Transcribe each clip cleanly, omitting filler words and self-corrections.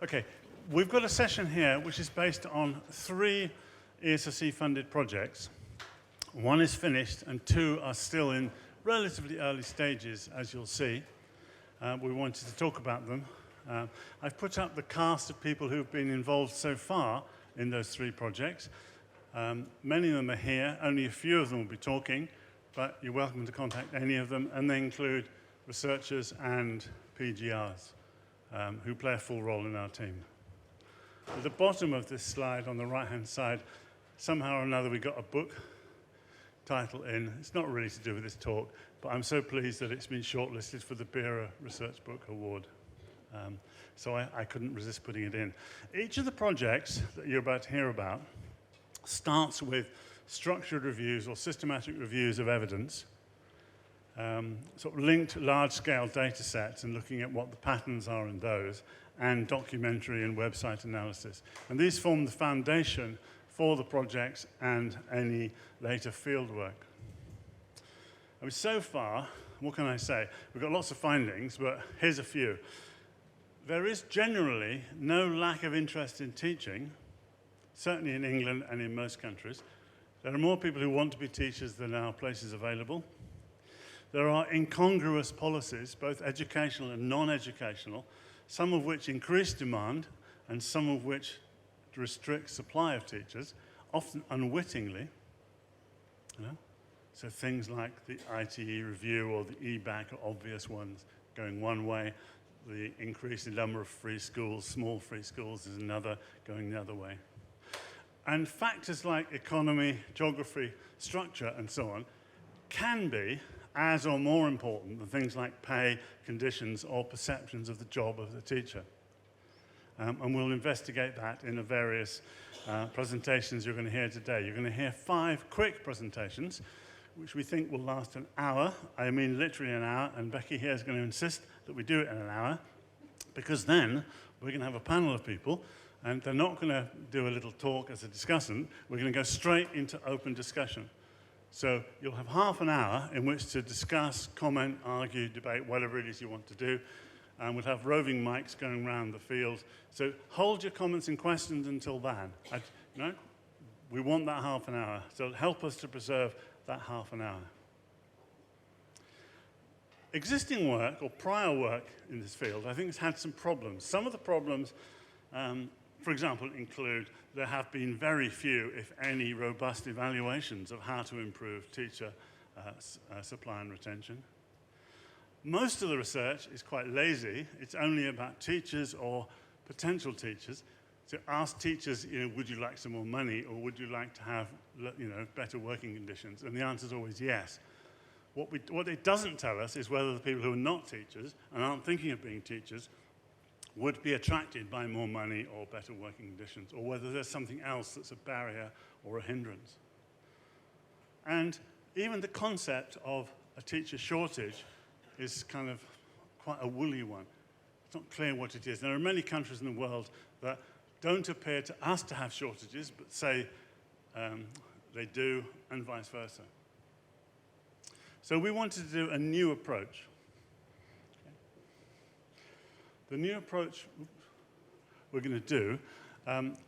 Okay, we've got a session here which is based on 3 ESRC-funded projects. One is finished and 2 are still in relatively early stages, as you'll see. We wanted to talk about them. I've put up the cast of people who've been involved so far in those 3 projects. Many of them are here, only a few of them will be talking, but you're welcome to contact any of them, and they include researchers and PGRs who play a full role in our team. At the bottom of this slide on the right-hand side, somehow or another we got a book title in. It's not really to do with this talk, but I'm so pleased that it's been shortlisted for the Bira Research Book Award. So I couldn't resist putting it in. Each of the projects that you're about to hear about starts with structured reviews or systematic reviews of evidence, sort of linked large-scale data sets and looking at what the patterns are in those, and documentary and website analysis. And these form the foundation for the projects and any later fieldwork. I mean, so far, what can I say? We've got lots of findings, but here's a few. There is generally no lack of interest in teaching, certainly in England and in most countries. There are more people who want to be teachers than are places available. There are incongruous policies, both educational and non-educational, some of which increase demand and some of which restrict supply of teachers, often unwittingly. So things like the ITE review or the EBAC are obvious ones going one way. The increase in number of free schools, small free schools, is another going the other way. And factors like economy, geography, structure, and so on can be as or more important than things like pay, conditions, or perceptions of the job of the teacher. And we'll investigate that in the various presentations you're going to hear today. You're going to hear 5 quick presentations, which we think will last an hour. I mean literally an hour, and Becky here is going to insist that we do it in an hour, because then we're going to have a panel of people, and they're not going to do a little talk as a discussant. We're going to go straight into open discussion. So you'll have half an hour in which to discuss, comment, argue, debate, whatever it is you want to do. And we'll have roving mics going around the field. So hold your comments and questions until then. We want that half an hour. So help us to preserve that half an hour. Existing work, or prior work in this field, I think has had some problems. Some of the problems, for example, include there have been very few, if any, robust evaluations of how to improve teacher supply and retention. Most of the research is quite lazy. It's only about teachers or potential teachers. So ask teachers, would you like some more money, or would you like to have, better working conditions? And the answer is always yes. What it doesn't tell us is whether the people who are not teachers and aren't thinking of being teachers would be attracted by more money or better working conditions, or whether there's something else that's a barrier or a hindrance. And even the concept of a teacher shortage is kind of quite a woolly one. It's not clear what it is. There are many countries in the world that don't appear to us to have shortages, but say they do, and vice versa. So we wanted to do a new approach. The new approach we're going to do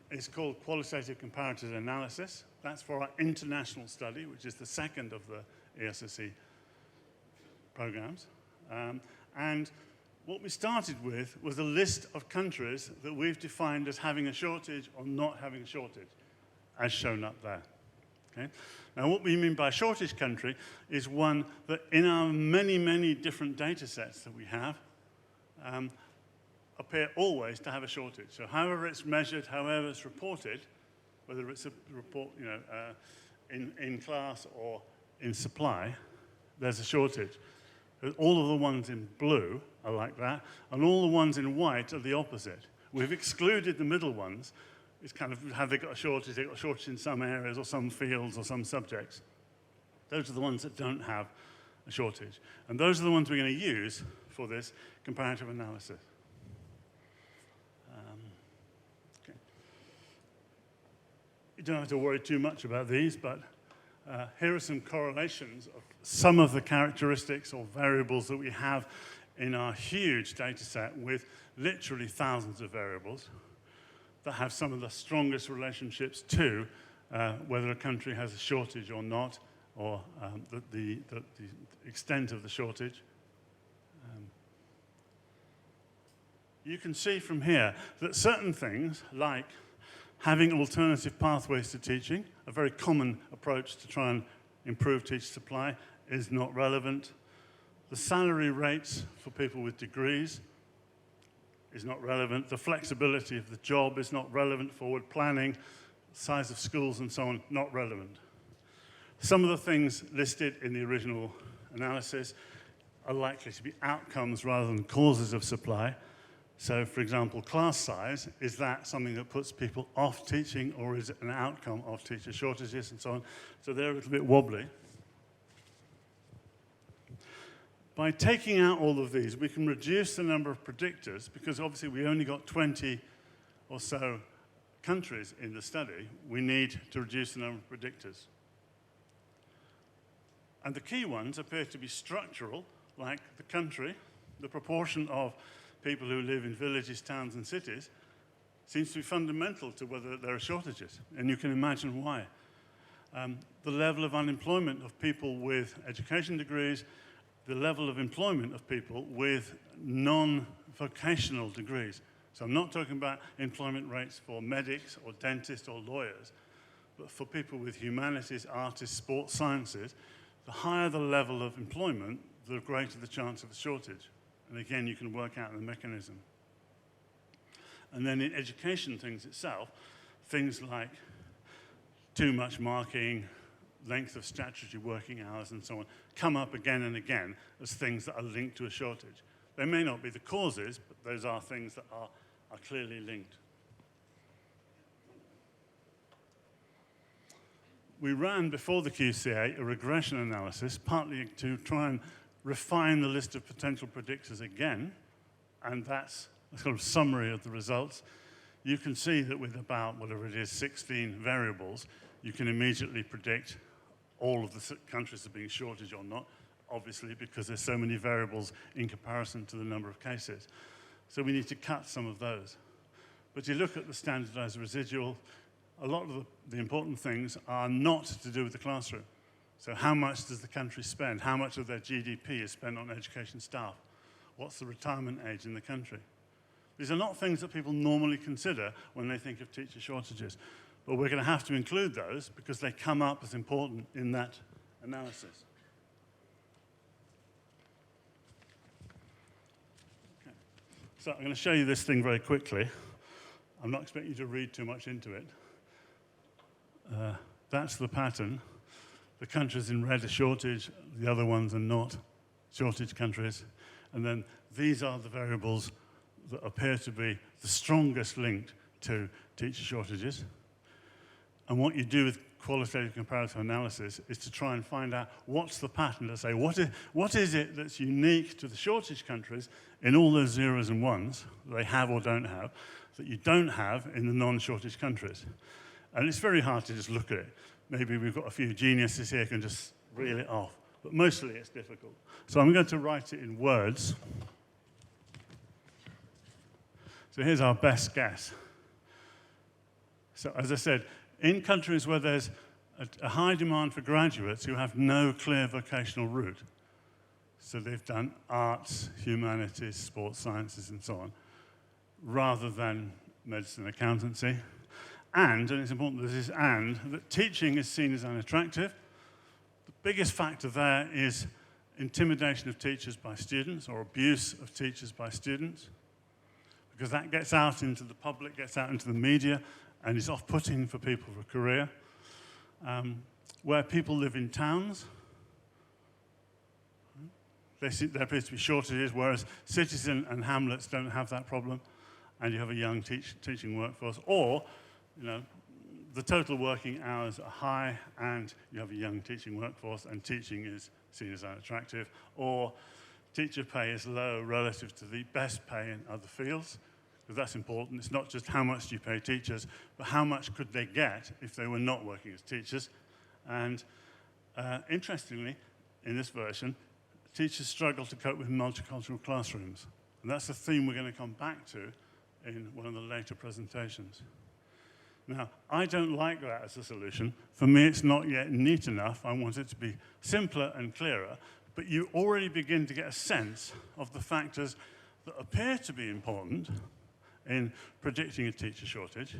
is called qualitative comparative analysis. That's for our international study, which is the second of the ESRC programs. And what we started with was a list of countries that we've defined as having a shortage or not having a shortage, as shown up there. Okay? Now, what we mean by shortage country is one that in our many, many different data sets that we have, appear always to have a shortage. So however it's measured, however it's reported, whether it's a report in class or in supply, there's a shortage. All of the ones in blue are like that, and all the ones in white are the opposite. We've excluded the middle ones. It's kind of, have they got a shortage? They've got a shortage in some areas or some fields or some subjects. Those are the ones that don't have a shortage. And those are the ones we're going to use for this comparative analysis. Okay. You don't have to worry too much about these, but here are some correlations of some of the characteristics or variables that we have in our huge data set with literally thousands of variables that have some of the strongest relationships to whether a country has a shortage or not, or the extent of the shortage. You can see from here that certain things, like having alternative pathways to teaching, a very common approach to try and improve teacher supply, is not relevant. The salary rates for people with degrees is not relevant. The flexibility of the job is not relevant. Forward planning, size of schools and so on, not relevant. Some of the things listed in the original analysis are likely to be outcomes rather than causes of supply. So, for example, class size, is that something that puts people off teaching, or is it an outcome of teacher shortages and so on? So they're a little bit wobbly. By taking out all of these, we can reduce the number of predictors, because obviously we only got 20 or so countries in the study. We need to reduce the number of predictors. And the key ones appear to be structural, like the country, the proportion of people who live in villages, towns, and cities seems to be fundamental to whether there are shortages. And you can imagine why. The level of unemployment of people with education degrees, the level of employment of people with non-vocational degrees. So I'm not talking about employment rates for medics or dentists or lawyers, but for people with humanities, artists, sports sciences. The higher the level of employment, the greater the chance of a shortage. And again, you can work out the mechanism. And then in education things itself, things like too much marking, length of statutory working hours and so on, come up again and again as things that are linked to a shortage. They may not be the causes, but those are things that are clearly linked. We ran, before the QCA, a regression analysis, partly to try and refine the list of potential predictors again, and that's a sort of summary of the results. You can see that with about, whatever it is, 16 variables, you can immediately predict all of the countries that are being shortage or not, obviously, because there's so many variables in comparison to the number of cases. So we need to cut some of those. But you look at the standardized residual, a lot of the important things are not to do with the classroom. So how much does the country spend? How much of their GDP is spent on education staff? What's the retirement age in the country? These are not things that people normally consider when they think of teacher shortages. But we're going to have to include those because they come up as important in that analysis. Okay. So I'm going to show you this thing very quickly. I'm not expecting you to read too much into it. That's the pattern. The countries in red are shortage, the other ones are not shortage countries. And then these are the variables that appear to be the strongest linked to teacher shortages. And what you do with qualitative comparative analysis is to try and find out what's the pattern to say, what is it that's unique to the shortage countries in all those zeros and ones that they have or don't have, that you don't have in the non-shortage countries. And it's very hard to just look at it. Maybe we've got a few geniuses here who can just reel it off. But mostly it's difficult. So I'm going to write it in words. So here's our best guess. So as I said, in countries where there's a high demand for graduates who have no clear vocational route, so they've done arts, humanities, sports sciences, and so on, rather than medicine and accountancy, and it's important that this is and, that teaching is seen as unattractive. The biggest factor there is intimidation of teachers by students or abuse of teachers by students, because that gets out into the public, gets out into the media, and is off-putting for people for a career. Where people live in towns, there appears to be shortages, whereas cities and hamlets don't have that problem, and you have a young teaching workforce. Or, the total working hours are high, and you have a young teaching workforce, and teaching is seen as unattractive. Or teacher pay is low relative to the best pay in other fields, because that's important. It's not just how much do you pay teachers, but how much could they get if they were not working as teachers. And interestingly, in this version, teachers struggle to cope with multicultural classrooms. And that's a theme we're going to come back to in one of the later presentations. Now, I don't like that as a solution. For me, it's not yet neat enough. I want it to be simpler and clearer. But you already begin to get a sense of the factors that appear to be important in predicting a teacher shortage,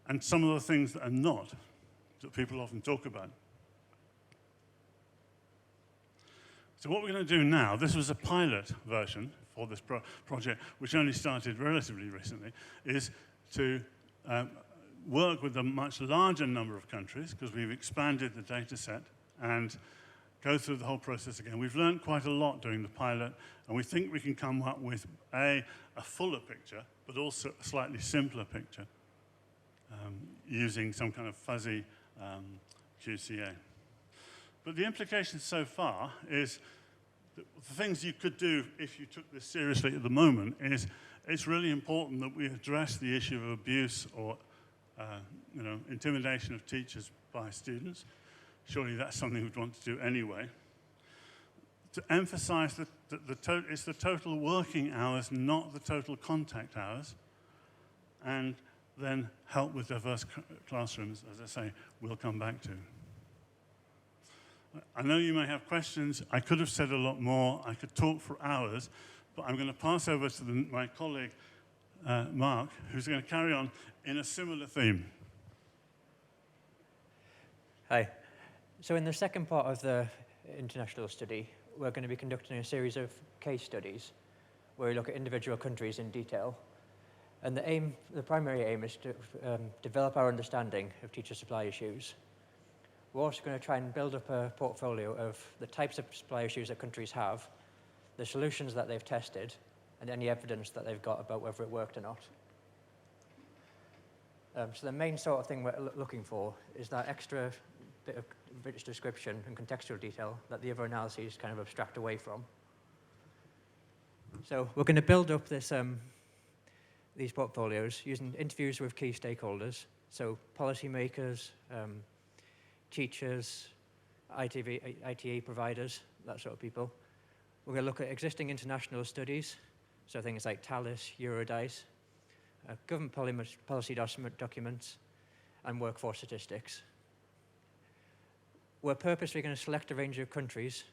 and some of the things that are not, that people often talk about. So what we're going to do now, this was a pilot version for this project, which only started relatively recently, is to work with a much larger number of countries, because we've expanded the data set, and go through the whole process again. We've learned quite a lot during the pilot, and we think we can come up with a fuller picture, but also a slightly simpler picture, using some kind of fuzzy QCA. But the implication so far is that the things you could do if you took this seriously at the moment is it's really important that we address the issue of abuse or intimidation of teachers by students. Surely that's something we'd want to do anyway. To emphasize that it's the total working hours, not the total contact hours, and then help with diverse classrooms, as I say, we'll come back to. I know you may have questions. I could have said a lot more. I could talk for hours, but I'm going to pass over to my colleague, Mark, who's going to carry on in a similar theme. Hi. So in the second part of the international study, we're going to be conducting a series of case studies where we look at individual countries in detail. And the primary aim is to develop our understanding of teacher supply issues. We're also going to try and build up a portfolio of the types of supply issues that countries have, the solutions that they've tested, and any evidence that they've got about whether it worked or not. So the main sort of thing we're looking for is that extra bit of rich description and contextual detail that the other analyses kind of abstract away from. So we're going to build up these portfolios using interviews with key stakeholders, so policymakers, teachers, ITE providers, that sort of people. We're going to look at existing international studies, so things like TALIS, Eurodice, government policy documents, and workforce statistics. We're purposely going to select a range of countries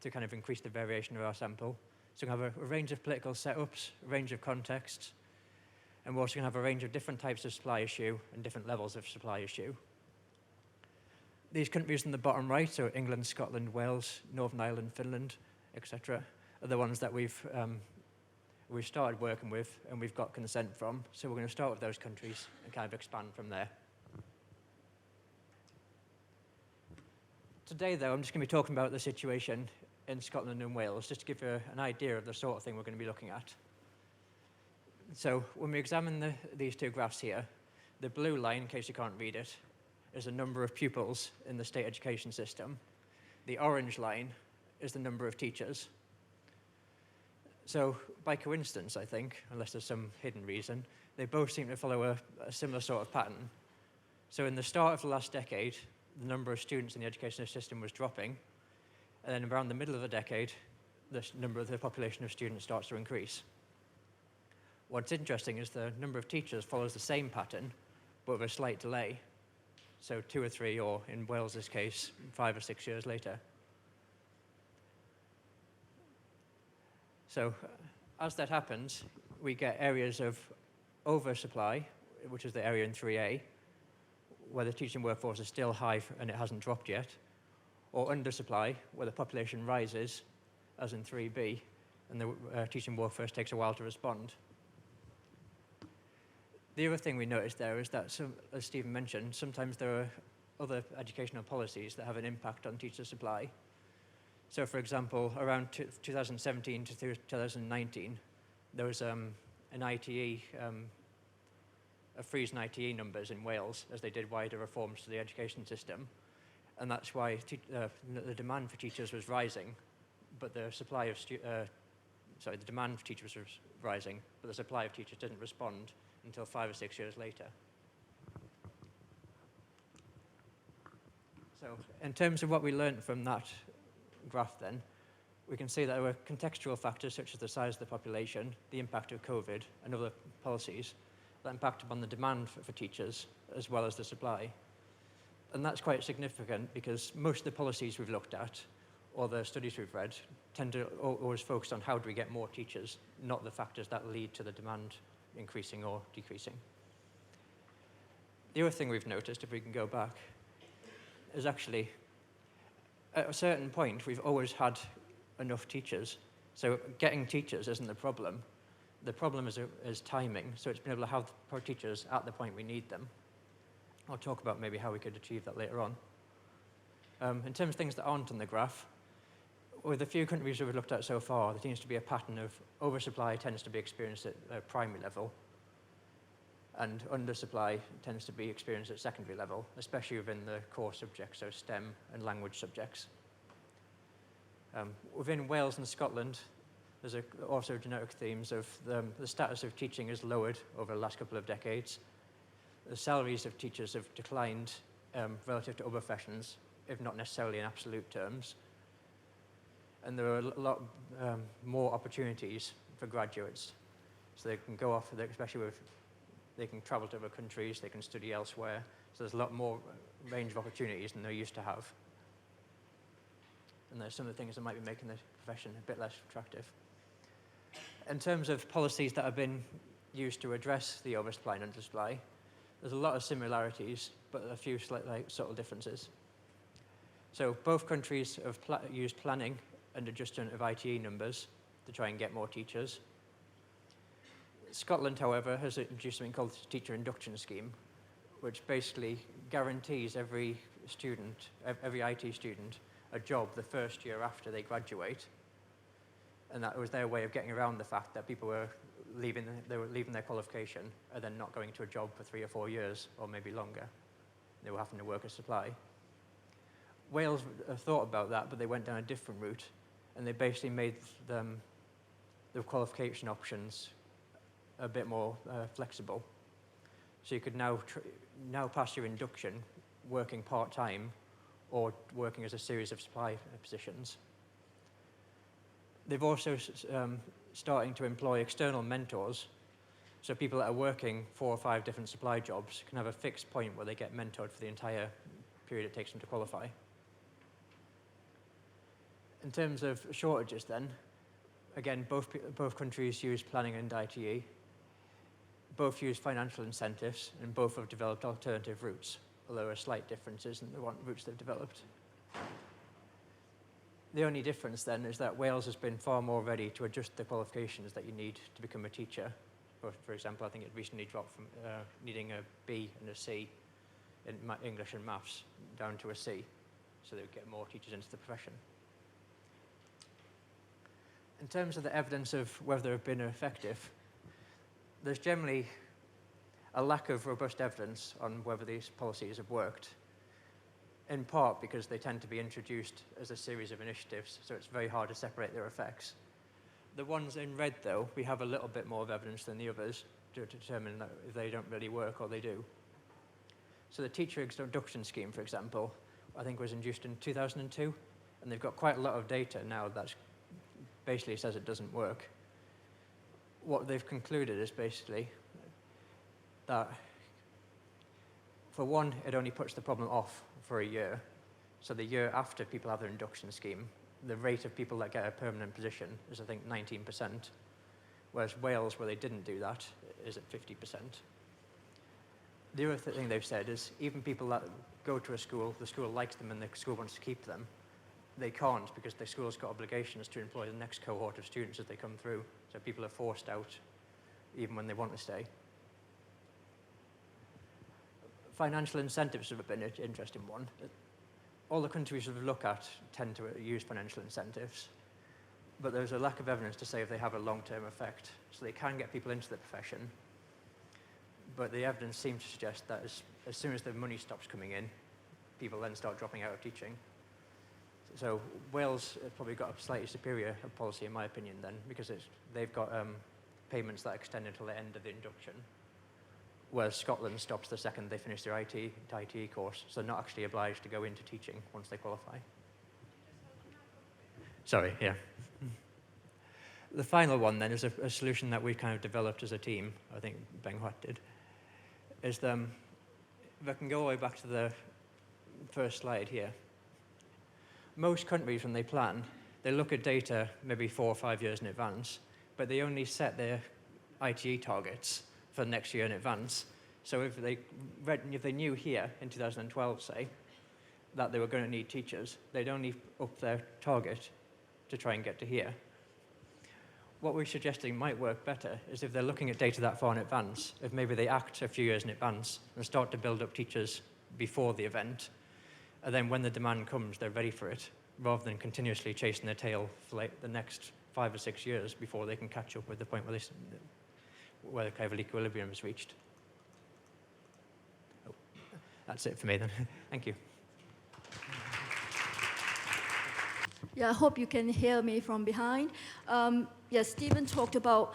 to kind of increase the variation of our sample. So we have a range of political setups, a range of contexts, and we're also going to have a range of different types of supply issue and different levels of supply issue. These countries in the bottom right, so England, Scotland, Wales, Northern Ireland, Finland, etc., are the ones that we've started working with and we've got consent from. So we're going to start with those countries and kind of expand from there. Today, though, I'm just going to be talking about the situation in Scotland and Wales, just to give you an idea of the sort of thing we're going to be looking at. So when we examine these two graphs here, the blue line, in case you can't read it, is the number of pupils in the state education system. The orange line is the number of teachers. So by coincidence, I think, unless there's some hidden reason, they both seem to follow a similar sort of pattern. So in the start of the last decade, the number of students in the education system was dropping, and then around the middle of the decade, the number of the population of students starts to increase. What's interesting is the number of teachers follows the same pattern, but with a slight delay. So 2 or 3, or in Wales's case, 5 or 6 years later. So as that happens, we get areas of oversupply, which is the area in 3A, where the teaching workforce is still high and it hasn't dropped yet, or undersupply, where the population rises, as in 3B, and the teaching workforce takes a while to respond. The other thing we noticed there is that, as Stephen mentioned, sometimes there are other educational policies that have an impact on teacher supply. So, for example, around 2017 to 2019, there was an ITE, a freeze in ITE numbers in Wales as they did wider reforms to the education system. And that's why the demand for teachers was rising, but the supply of the demand for teachers was rising, but the supply of teachers didn't respond until 5 or 6 years later. So in terms of what we learned from that graph then, we can see that there were contextual factors such as the size of the population, the impact of COVID, and other policies that impact upon the demand for teachers as well as the supply. And that's quite significant because most of the policies we've looked at or the studies we've read tend to always focus on how do we get more teachers, not the factors that lead to the demand increasing or decreasing. The other thing we've noticed, if we can go back, is actually at a certain point we've always had enough teachers. So getting teachers isn't the problem. The problem is timing. So it's been able to have our teachers at the point we need them. I'll talk about maybe how we could achieve that later on. In terms of things that aren't on the graph, with the few countries we've looked at so far, there seems to be a pattern of oversupply tends to be experienced at primary level, and undersupply tends to be experienced at secondary level, especially within the core subjects, so STEM and language subjects. Within Wales and Scotland, there's also genetic themes of the status of teaching is lowered over the last couple of decades. The salaries of teachers have declined relative to other professions, if not necessarily in absolute terms. And there are a lot more opportunities for graduates. So they can go off, especially they can travel to other countries, they can study elsewhere. So there's a lot more range of opportunities than they used to have. And there's some of the things that might be making the profession a bit less attractive. In terms of policies that have been used to address the oversupply and undersupply, there's a lot of similarities, but a few slightly subtle differences. So both countries have used planning and adjustment of ITE numbers to try and get more teachers. Scotland, however, has introduced something called the Teacher Induction Scheme, which basically guarantees every student, every IT student, a job the first year after they graduate. And that was their way of getting around the fact that people were leaving their qualification and then not going to a job for 3 or 4 years, or maybe longer. They were having to work as supply. Wales thought about that, but they went down a different route, and they basically made the qualification options a bit more flexible. So you could now pass your induction working part-time or working as a series of supply positions. They've also starting to employ external mentors, so people that are working 4 or 5 different supply jobs can have a fixed point where they get mentored for the entire period it takes them to qualify. In terms of shortages then, again, both countries use planning and ITE, both use financial incentives, and both have developed alternative routes, although there are slight differences in the routes they've developed. The only difference then is that Wales has been far more ready to adjust the qualifications that you need to become a teacher. For example, I think it recently dropped from needing a B and a C in English and maths down to a C, so they would get more teachers into the profession. In terms of the evidence of whether they've been effective, there's generally a lack of robust evidence on whether these policies have worked, in part because they tend to be introduced as a series of initiatives, so it's very hard to separate their effects. The ones in red, though, we have a little bit more of evidence than the others to determine that if they don't really work or they do. So the Teacher Induction Scheme, for example, I think was introduced in 2002, and they've got quite a lot of data now that basically says it doesn't work. What they've concluded is basically that, for one, it only puts the problem off for a year. So the year after people have their induction scheme, the rate of people that get a permanent position is, I think, 19%, whereas Wales, where they didn't do that, is at 50%. The other thing they've said is even people that go to a school, the school likes them and the school wants to keep them, they can't because the school's got obligations to employ the next cohort of students as they come through. So people are forced out even when they want to stay. Financial incentives have been an interesting one. All the countries we've looked at tend to use financial incentives, but there's a lack of evidence to say if they have a long-term effect. So they can get people into the profession, but the evidence seems to suggest that as soon as the money stops coming in, people then start dropping out of teaching. So Wales has probably got a slightly superior policy, in my opinion, then, because they've got payments that extend until the end of the induction, whereas Scotland stops the second they finish their ITE course, so they're not actually obliged to go into teaching once they qualify. Sorry, yeah. The final one then is a solution that we kind of developed as a team, I think Beng Huat did, is if I can go all the way back to the first slide here. Most countries, when they plan, they look at data maybe 4 or 5 years in advance, but they only set their ITE targets for next year in advance. So if they knew here in 2012, say, that they were going to need teachers, they'd only up their target to try and get to here. What we're suggesting might work better is if they're looking at data that far in advance, if maybe they act a few years in advance and start to build up teachers before the event, and then when the demand comes, they're ready for it, rather than continuously chasing their tail for like the next 5 or 6 years before they can catch up with the point where the kind of equilibrium is reached. Oh, that's it for me then. Thank you. Yeah, I hope you can hear me from behind. Yes, Stephen talked about,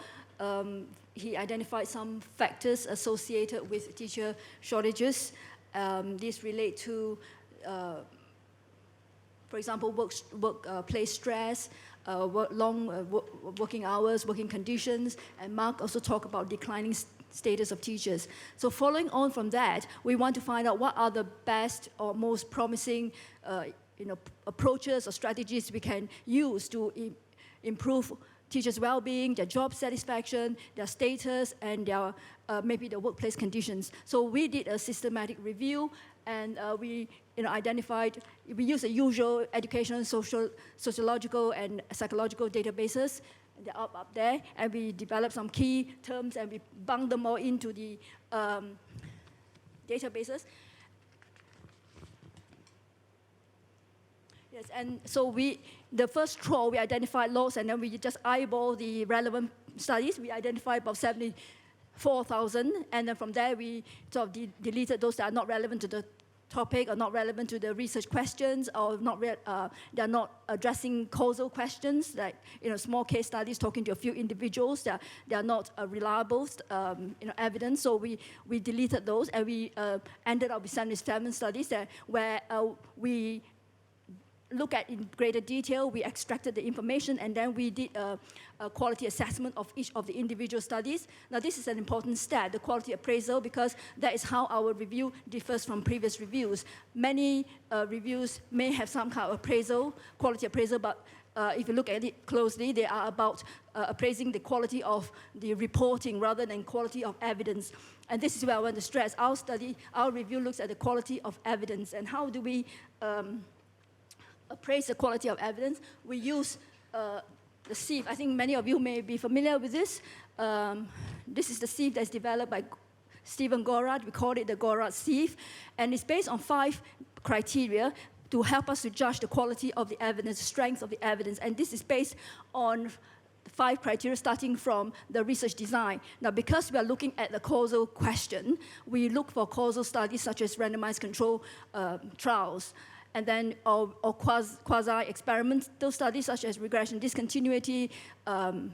he identified some factors associated with teacher shortages. These relate to, for example, workplace stress, long working hours, working conditions, and Mark also talked about declining status of teachers. So following on from that, we want to find out what are the best or most promising approaches or strategies we can use to improve teachers' well-being, their job satisfaction, their status, and their maybe the workplace conditions. So we did a systematic review, and we identified, we used the usual educational, sociological, and psychological databases. They're up there, and we developed some key terms, and we bunged them all into the databases. Yes, and so the first trawl, we identified laws, and then we just eyeball the relevant studies. We identified about 74,000, and then from there we sort of deleted those that are not relevant to the topic or not relevant to the research questions, or they're not addressing causal questions, like small case studies talking to a few individuals. They are not reliable evidence. So we deleted those, and we ended up with 77 studies where we look at in greater detail, we extracted the information, and then we did a quality assessment of each of the individual studies. Now, this is an important step, the quality appraisal, because that is how our review differs from previous reviews. Many reviews may have some kind of appraisal, quality appraisal, but if you look at it closely, they are about appraising the quality of the reporting rather than quality of evidence. And this is where I want to stress. Our review looks at the quality of evidence, and how do we appraise the quality of evidence? We use the sieve. I think many of you may be familiar with this. This is the sieve that's developed by Stephen Gorard. We call it the Gorard sieve. And it's based on 5 criteria to help us to judge the quality of the evidence, the strength of the evidence. And this is based on 5 criteria starting from the research design. Now, because we are looking at the causal question, we look for causal studies such as randomized control trials, and then or quasi-experimental studies such as regression discontinuity,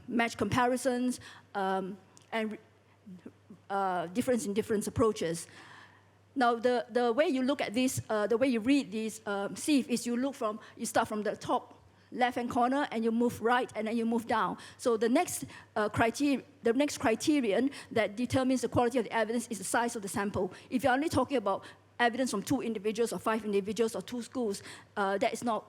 match comparisons, and difference in difference approaches. Now, the way you look at this, the way you read these sieve is you start from the top left-hand corner, and you move right, and then you move down. So the next criterion that determines the quality of the evidence is the size of the sample. If you're only talking about evidence from 2 individuals or 5 individuals or 2 schools, that is not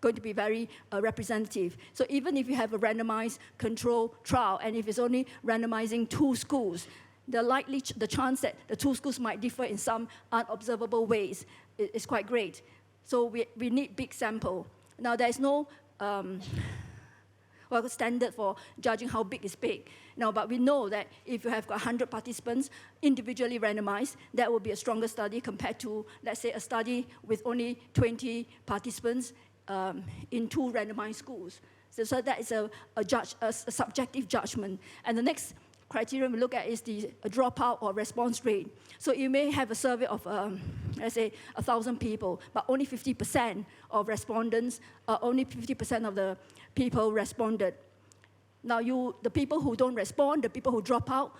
going to be very representative. So even if you have a randomized control trial, and if it's only randomizing 2 schools, the chance that the 2 schools might differ in some unobservable ways is quite great. So we need big sample. Now, there is no standard for judging how big is big. Now, but we know that if you have got 100 participants individually randomized, that will be a stronger study compared to, let's say, a study with only 20 participants in 2 randomized schools. So that is a subjective judgment. And the next criterion we look at is the dropout or response rate. So you may have a survey of, let's say, 1,000 people, but only 50% of respondents, only 50% of the people responded. Now, the people who don't respond, the people who drop out,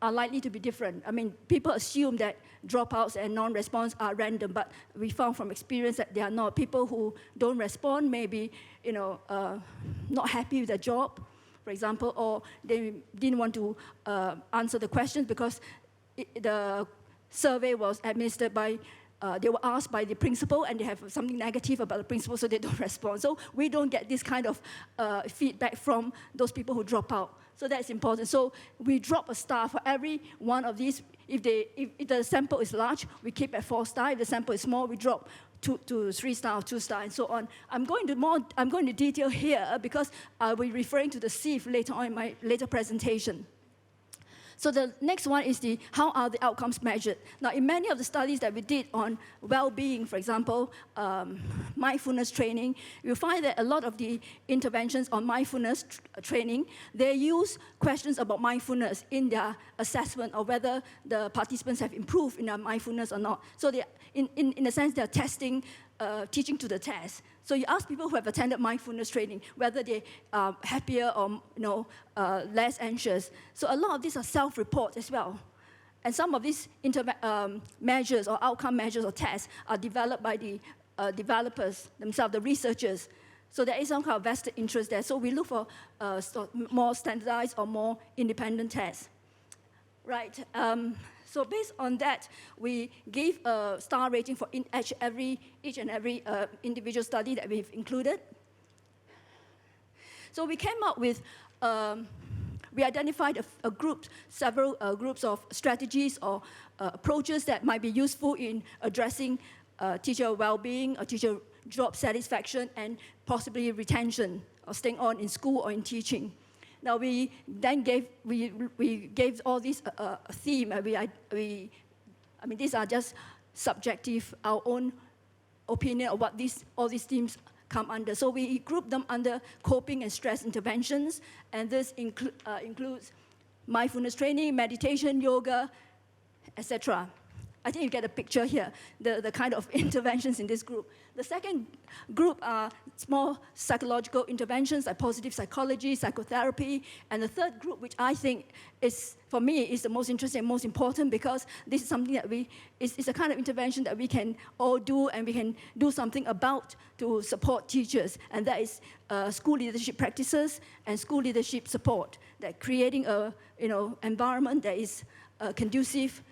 are likely to be different. I mean, people assume that dropouts and non-response are random, but we found from experience that they are not. People who don't respond may be, not happy with their job, for example, or they didn't want to answer the questions because the survey was administered by, they were asked by the principal and they have something negative about the principal, so they don't respond. So we don't get this kind of feedback from those people who drop out. So that's important. So we drop a star for every one of these. If the sample is large, we keep at 4 stars. If the sample is small, we drop to 3 stars, 2 stars, and so on. I'm going to detail here because I'll be referring to the SIEF later on in my later presentation. So the next one is how are the outcomes measured? Now, in many of the studies that we did on well-being, for example, mindfulness training, you'll find that a lot of the interventions on mindfulness training, they use questions about mindfulness in their assessment of whether the participants have improved in their mindfulness or not. So they, in a sense, they're testing teaching to the test. So you ask people who have attended mindfulness training whether they are happier or less anxious. So a lot of these are self-reports as well. And some of these measures or outcome measures or tests are developed by the developers themselves, the researchers. So there is some kind of vested interest there. So we look for more standardized or more independent tests. Right. So based on that, we gave a star rating for each and every individual study that we've included. So we came up with, we identified several groups of strategies or approaches that might be useful in addressing teacher well-being or teacher job satisfaction and possibly retention or staying on in school or in teaching. Now we then gave all these a theme. I mean, these are just subjective, our own opinion of what all these themes come under. So we grouped them under coping and stress interventions, and this includes mindfulness training, meditation, yoga, etc. I think you get a picture here, the kind of interventions in this group. The second group are small psychological interventions like positive psychology, psychotherapy, and the third group, which I think is, for me, is the most interesting and most important because this is something that it's a kind of intervention that we can all do and we can do something about to support teachers, and that is school leadership practices and school leadership support, that creating a environment that is conducive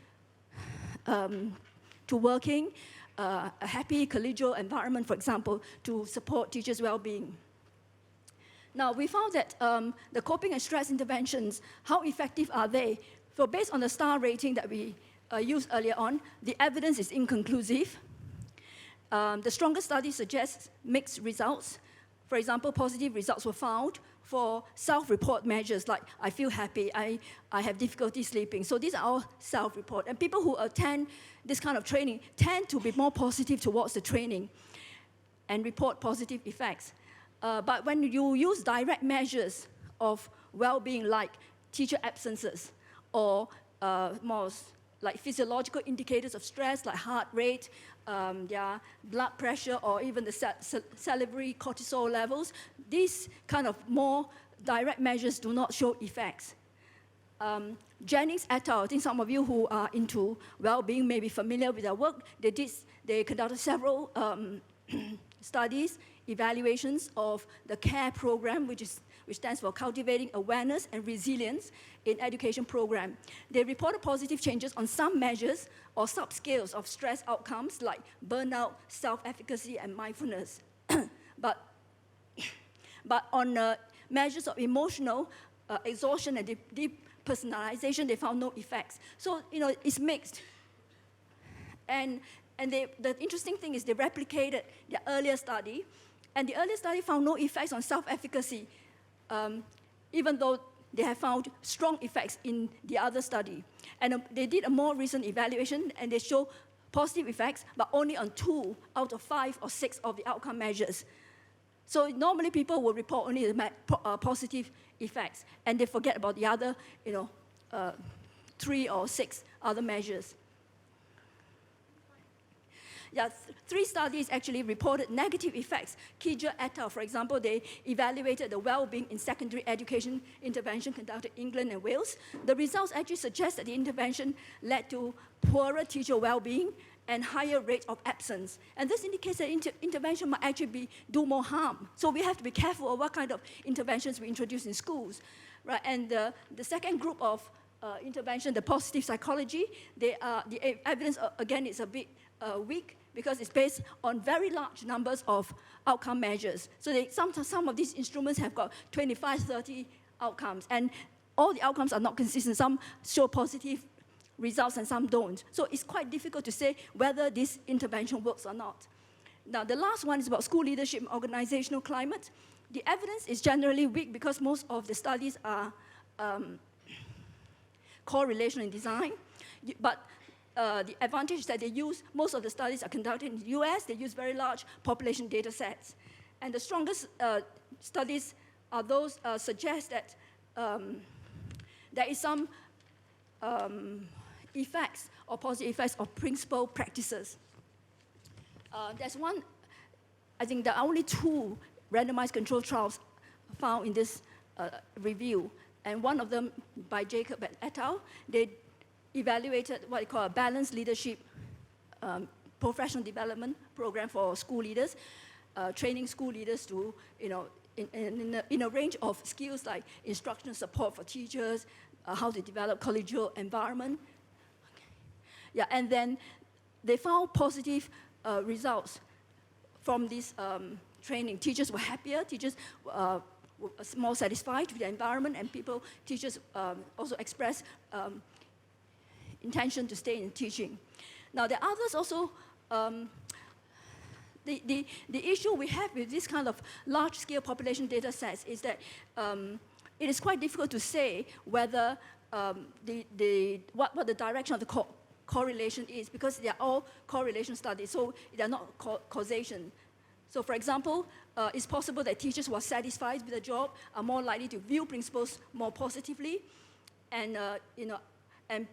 to working, a happy collegial environment, for example, to support teachers' well-being. Now, we found that the coping and stress interventions, how effective are they? So based on the star rating that we used earlier on, the evidence is inconclusive. The strongest study suggests mixed results. For example, positive results were found for self-report measures like I feel happy, I have difficulty sleeping. So these are all self-report. And people who attend this kind of training tend to be more positive towards the training and report positive effects. But when you use direct measures of well-being like teacher absences or more like physiological indicators of stress like heart rate, their blood pressure, or even the salivary cortisol levels, these kind of more direct measures do not show effects. Jennings et al., I think some of you who are into well-being may be familiar with their work. They conducted several studies, evaluations of the CARE program, which stands for Cultivating Awareness and Resilience in Education Program. They reported positive changes on some measures or subscales of stress outcomes like burnout, self-efficacy, and mindfulness. but on measures of emotional exhaustion and depersonalization, they found no effects. So, it's mixed. And the interesting thing is they replicated the earlier study, and the earlier study found no effects on self-efficacy, even though they have found strong effects in the other study. And they did a more recent evaluation, and they show positive effects, but only on 2 out of 5 or 6 of the outcome measures. So normally people will report only the positive effects, and they forget about the other, 3 or 6 other measures. Yeah, 3 studies actually reported negative effects. Kijer et al., for example, they evaluated the well-being in secondary education intervention conducted in England and Wales. The results actually suggest that the intervention led to poorer teacher well-being and higher rate of absence. And this indicates that intervention might actually do more harm. So we have to be careful of what kind of interventions we introduce in schools. Right? And the second group of intervention, the positive psychology, the evidence, again, is a bit weak because it's based on very large numbers of outcome measures. So some of these instruments have got 25, 30 outcomes, and all the outcomes are not consistent. Some show positive results and some don't. So it's quite difficult to say whether this intervention works or not. Now, the last one is about school leadership and organizational climate. The evidence is generally weak because most of the studies are correlational in design. But the advantage is that most of the studies are conducted in the US. They use very large population data sets. And the strongest studies are those suggest that there is some effects or positive effects of principal practices. There's one, I think there are only 2 randomized controlled trials found in this review. And one of them by Jacob et al. They evaluated what they call a balanced leadership professional development program for school leaders, training school leaders to, in a range of skills like instructional support for teachers, how to develop collegial environment. Yeah, and then they found positive results from this training. Teachers were happier, teachers were more satisfied with the environment, and teachers also expressed intention to stay in teaching. Now, there are others also. The issue we have with this kind of large-scale population data sets is that it is quite difficult to say whether what the direction of the correlation is, because they are all correlation studies, so they are not causation. So, for example, it's possible that teachers who are satisfied with the job are more likely to view principals more positively, and and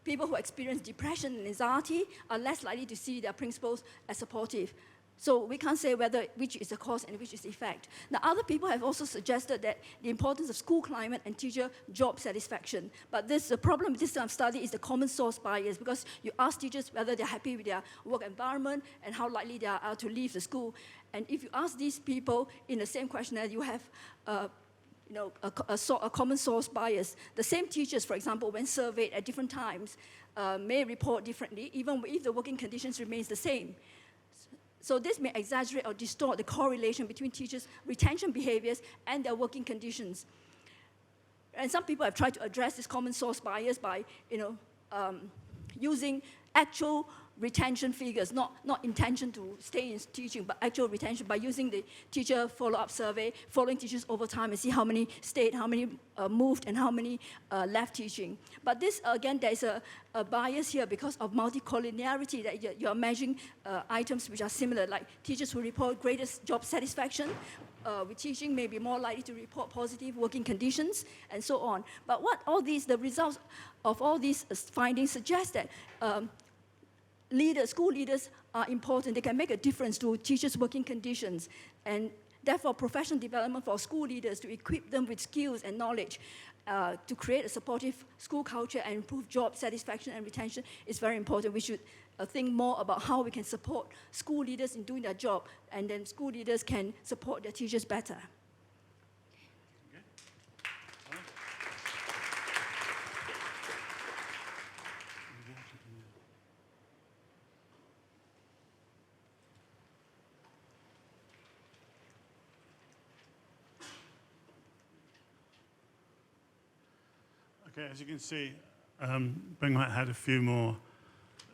people who experience depression and anxiety are less likely to see their principals as supportive. So we can't say which is the cause and which is the effect. Now, other people have also suggested that the importance of school climate and teacher job satisfaction. But the problem with this kind of study is the common source bias, because you ask teachers whether they're happy with their work environment and how likely they are to leave the school. And if you ask these people in the same questionnaire, you have a common source bias. The same teachers, for example, when surveyed at different times, may report differently, even if the working conditions remains the same. So this may exaggerate or distort the correlation between teachers' retention behaviors and their working conditions. And some people have tried to address this common source bias by, using actual retention figures, not intention to stay in teaching, but actual retention by using the teacher follow-up survey, following teachers over time and see how many stayed, how many moved, and how many left teaching. But this, again, there's a bias here because of multicollinearity, that you're measuring items which are similar, like teachers who report greatest job satisfaction with teaching may be more likely to report positive working conditions, and so on. But the results of all these findings suggest that school leaders are important. They can make a difference to teachers' working conditions, and therefore professional development for school leaders to equip them with skills and knowledge to create a supportive school culture and improve job satisfaction and retention is very important. We should think more about how we can support school leaders in doing their job, and then school leaders can support their teachers better. Okay, as you can see, Beng had a few more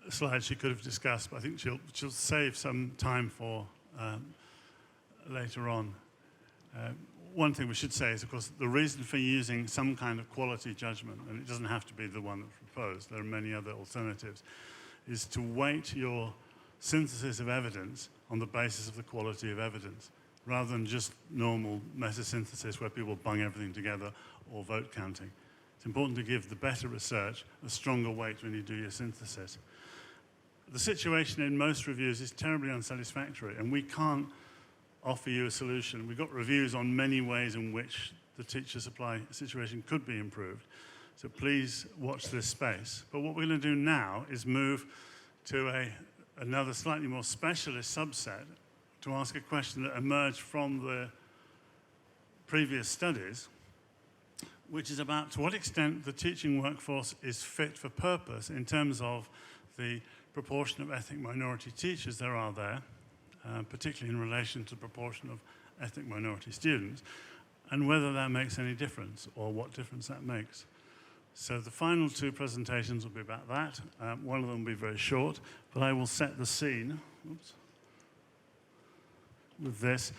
slides she could have discussed, but I think she'll save some time for later on. One thing we should say is, of course, the reason for using some kind of quality judgment, and it doesn't have to be the one that's proposed, there are many other alternatives, is to weight your synthesis of evidence on the basis of the quality of evidence, rather than just normal meta-synthesis where people bung everything together or vote counting. It's important to give the better research a stronger weight when you do your synthesis. the situation in most reviews is terribly unsatisfactory, and we can't offer you a solution. We've got reviews on many ways in which the teacher supply situation could be improved. So please watch this space. But what we're going to do now is move to another slightly more specialist subset to ask a question that emerged from the previous studies, which is about to what extent the teaching workforce is fit for purpose in terms of the proportion of ethnic minority teachers there are there, particularly in relation to the proportion of ethnic minority students, and whether that makes any difference or what difference that makes. So the final two presentations will be about that. One of them will be very short, but I will set the scene with this.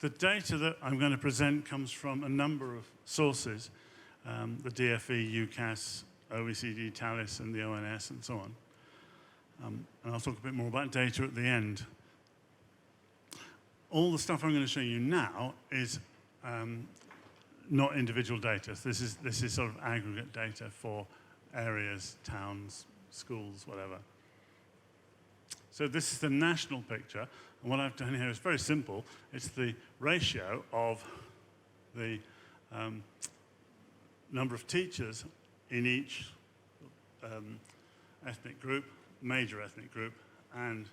The data that I'm going to present comes from a number of sources, the DFE, UCAS, OECD, TALIS, and the ONS, and so on. And I'll talk a bit more about data at the end. All the stuff I'm going to show you now is not individual data. This is sort of aggregate data for areas, towns, schools, whatever. So this is the national picture. And what I've done here is very simple. It's the ratio of the number of teachers in each ethnic group, major ethnic group, and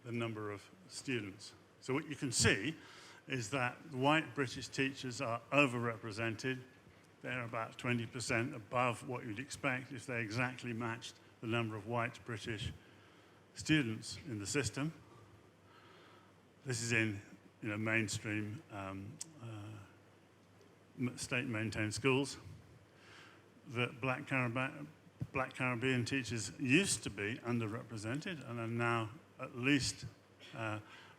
the number of students. So what you can see is that white British teachers are overrepresented. They're about 20% above what you'd expect if they exactly matched the number of white British students in the system. This is in mainstream state-maintained schools. The Black Caribbean teachers used to be underrepresented and are now at least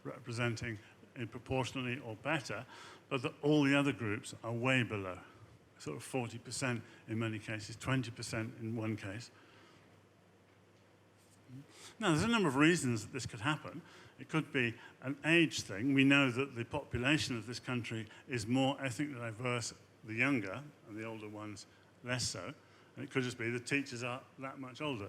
representing it proportionally or better, but all the other groups are way below, sort of 40% in many cases, 20% in one case. Now, there's a number of reasons that this could happen. It could be an age thing. We know that the population of this country is more ethnically diverse, the younger, and the older ones less so. And it could just be the teachers are that much older.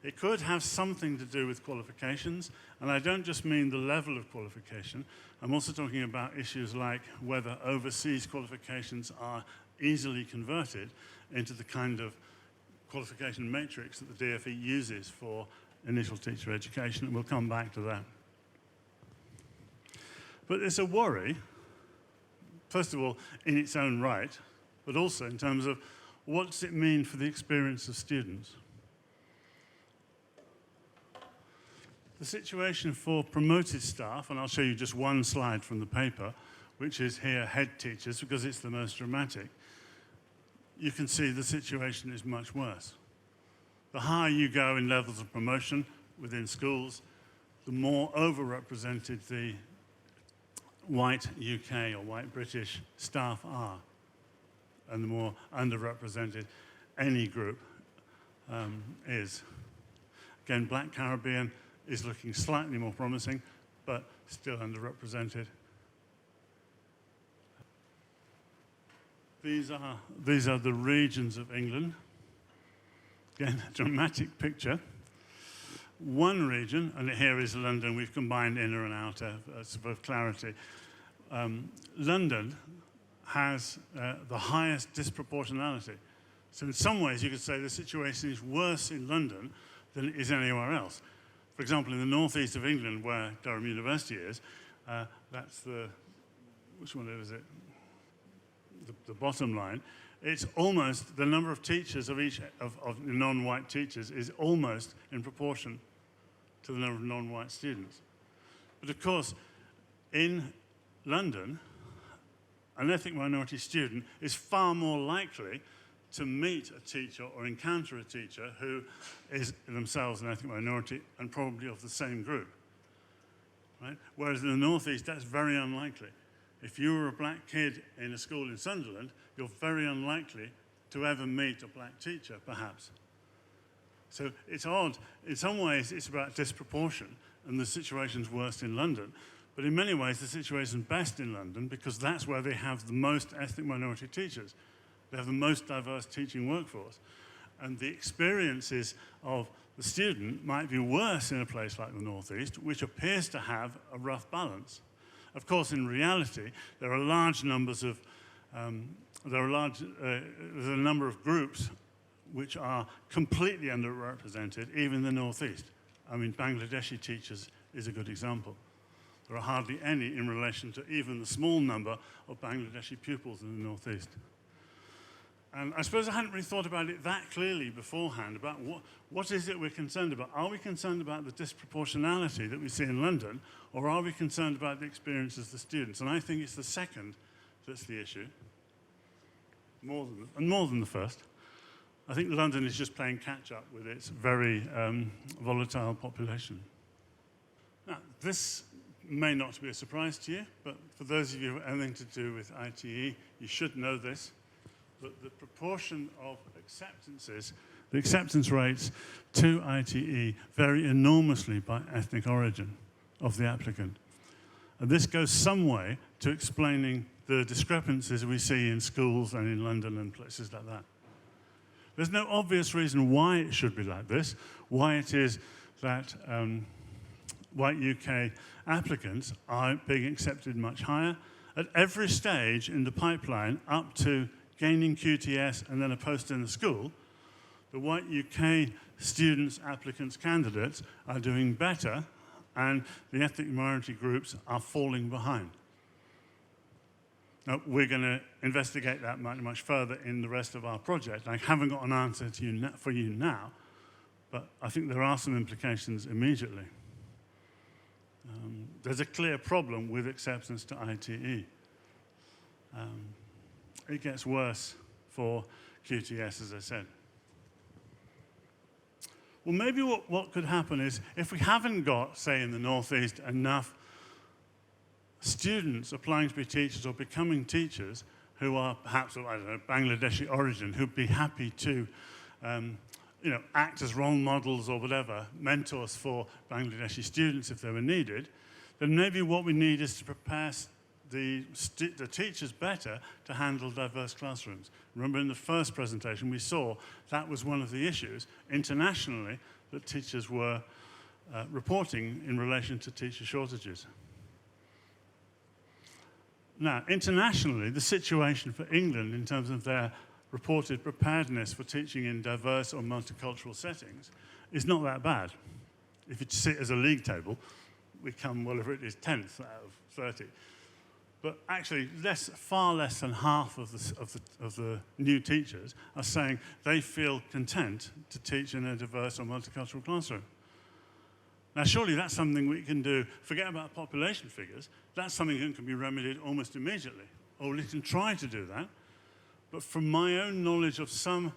It could have something to do with qualifications, and I don't just mean the level of qualification. I'm also talking about issues like whether overseas qualifications are easily converted into the kind of qualification matrix that the DFE uses for initial teacher education, and we'll come back to that. But it's a worry, first of all, in its own right, but also in terms of what does it mean for the experience of students? The situation for promoted staff, and I'll show you just one slide from the paper, which is here head teachers, because it's the most dramatic. You can see the situation is much worse. The higher you go in levels of promotion within schools, the more overrepresented the white UK or white British staff are, and the more underrepresented any group is. Again, Black Caribbean is looking slightly more promising, but still underrepresented. These are the regions of England. Again, a dramatic picture. One region, and here is London, we've combined inner and outer for clarity. London has the highest disproportionality. So in some ways you could say the situation is worse in London than it is anywhere else. For example, in the northeast of England, where Durham University is, that's which one is it? The bottom line. It's almost, the number of teachers of non-white teachers is almost in proportion to the number of non-white students. But of course, in London, an ethnic minority student is far more likely to meet a teacher or encounter a teacher who is themselves an ethnic minority and probably of the same group. Right? Whereas in the northeast, that's very unlikely. If you were a black kid in a school in Sunderland, you're very unlikely to ever meet a black teacher, perhaps. So it's odd. In some ways, it's about disproportion, and the situation's worst in London. But in many ways, the situation's best in London because that's where they have the most ethnic minority teachers. They have the most diverse teaching workforce. And the experiences of the student might be worse in a place like the Northeast, which appears to have a rough balance. Of course, in reality, there are large numbers of, there's a number of groups which are completely underrepresented, even in the Northeast. I mean, Bangladeshi teachers is a good example. There are hardly any in relation to even the small number of Bangladeshi pupils in the Northeast. And I suppose I hadn't really thought about it that clearly beforehand, about what is it we're concerned about. Are we concerned about the disproportionality that we see in London, or are we concerned about the experiences of the students? And I think it's the second that's the issue, more than the first. I think London is just playing catch-up with its very volatile population. Now, this may not be a surprise to you, but for those of you who have anything to do with ITE, you should know this. But the proportion of acceptances, the acceptance rates to ITE vary enormously by ethnic origin of the applicant. And this goes some way to explaining the discrepancies we see in schools and in London and places like that. There's no obvious reason why it should be like this, why it is that white UK applicants are being accepted much higher. At every stage in the pipeline, up to gaining QTS and then a post in the school, the white UK students, applicants, candidates are doing better, and the ethnic minority groups are falling behind. Now, we're going to investigate that much further in the rest of our project. I haven't got an answer to you for you now, but I think there are some implications immediately. There's a clear problem with acceptance to ITE. It gets worse for QTS, as I said. Well, maybe what could happen is, if we haven't got, say, in the Northeast, enough students applying to be teachers or becoming teachers who are perhaps of, I don't know, Bangladeshi origin, who'd be happy to act as role models or whatever, mentors for Bangladeshi students if they were needed, then maybe what we need is to prepare the teachers better to handle diverse classrooms. Remember in the first presentation we saw that was one of the issues internationally that teachers were reporting in relation to teacher shortages. Now, internationally, the situation for England in terms of their reported preparedness for teaching in diverse or multicultural settings is not that bad. If you see it as a league table, we come, whatever it is, 10th out of 30. But actually, far less than half of the new teachers are saying they feel content to teach in a diverse or multicultural classroom. Now, surely that's something we can do. Forget about population figures. That's something that can be remedied almost immediately, or we can try to do that. But from my own knowledge of some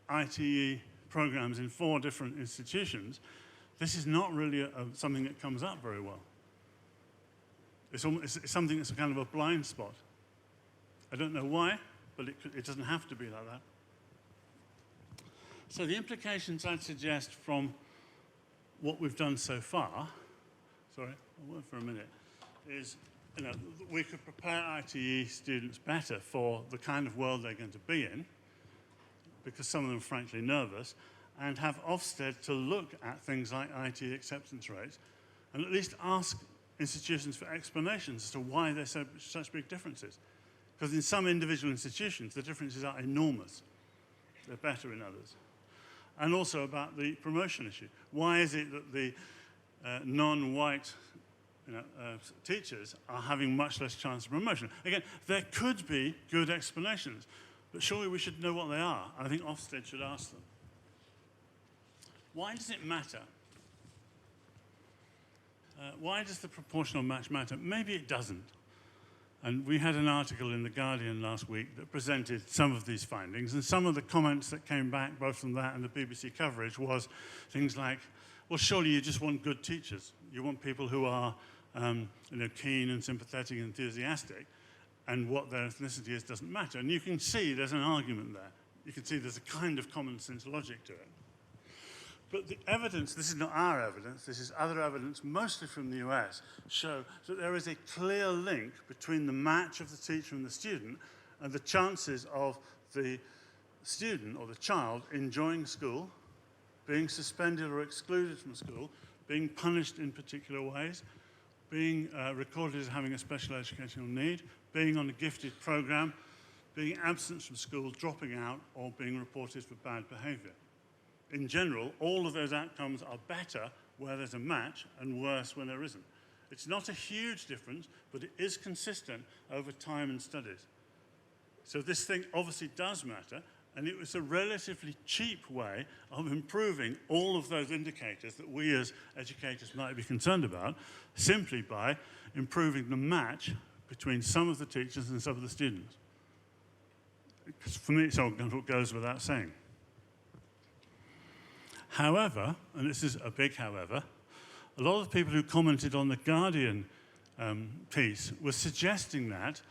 ITE programs in 4 different institutions, this is not really something that comes up very well. It's something that's a kind of a blind spot. I don't know why, but it doesn't have to be like that. So the implications I'd suggest from what we've done so far, sorry, I'll wait for a minute, is we could prepare ITE students better for the kind of world they're going to be in, because some of them are frankly nervous, and have Ofsted to look at things like IT acceptance rates, and at least ask institutions for explanations as to why there's such big differences. Because in some individual institutions, the differences are enormous. They're better in others. And also about the promotion issue. Why is it that the non-white teachers are having much less chance of promotion? Again, there could be good explanations, but surely we should know what they are. I think Ofsted should ask them. Why does it matter? Why does the proportional match matter? Maybe it doesn't. And we had an article in The Guardian last week that presented some of these findings, and some of the comments that came back, both from that and the BBC coverage, was things like, well, surely you just want good teachers. You want people who are keen and sympathetic and enthusiastic, and what their ethnicity is doesn't matter. And you can see there's an argument there. You can see there's a kind of common sense logic to it. But the evidence, this is not our evidence, this is other evidence, mostly from the US, show that there is a clear link between the match of the teacher and the student and the chances of the student or the child enjoying school being suspended or excluded from school, being punished in particular ways, being recorded as having a special educational need, being on a gifted program, being absent from school, dropping out, or being reported for bad behaviour. In general, all of those outcomes are better where there's a match and worse when there isn't. It's not a huge difference, but it is consistent over time and studies. So this thing obviously does matter, and it was a relatively cheap way of improving all of those indicators that we as educators might be concerned about, simply by improving the match between some of the teachers and some of the students. Because for me, it's all goes without saying. However, and this is a big however, a lot of the people who commented on the Guardian piece were suggesting that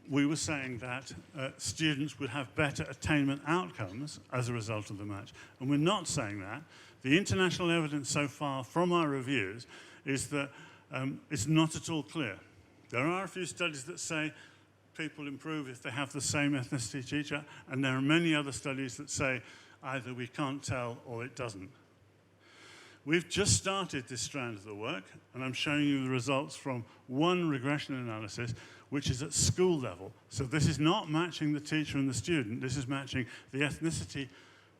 we were saying that students would have better attainment outcomes as a result of the match. And we're not saying that. The international evidence so far from our reviews is that it's not at all clear. There are a few studies that say people improve if they have the same ethnicity teacher, and there are many other studies that say either we can't tell or it doesn't. We've just started this strand of the work, and I'm showing you the results from one regression analysis, which is at school level. So this is not matching the teacher and the student, this is matching the ethnicity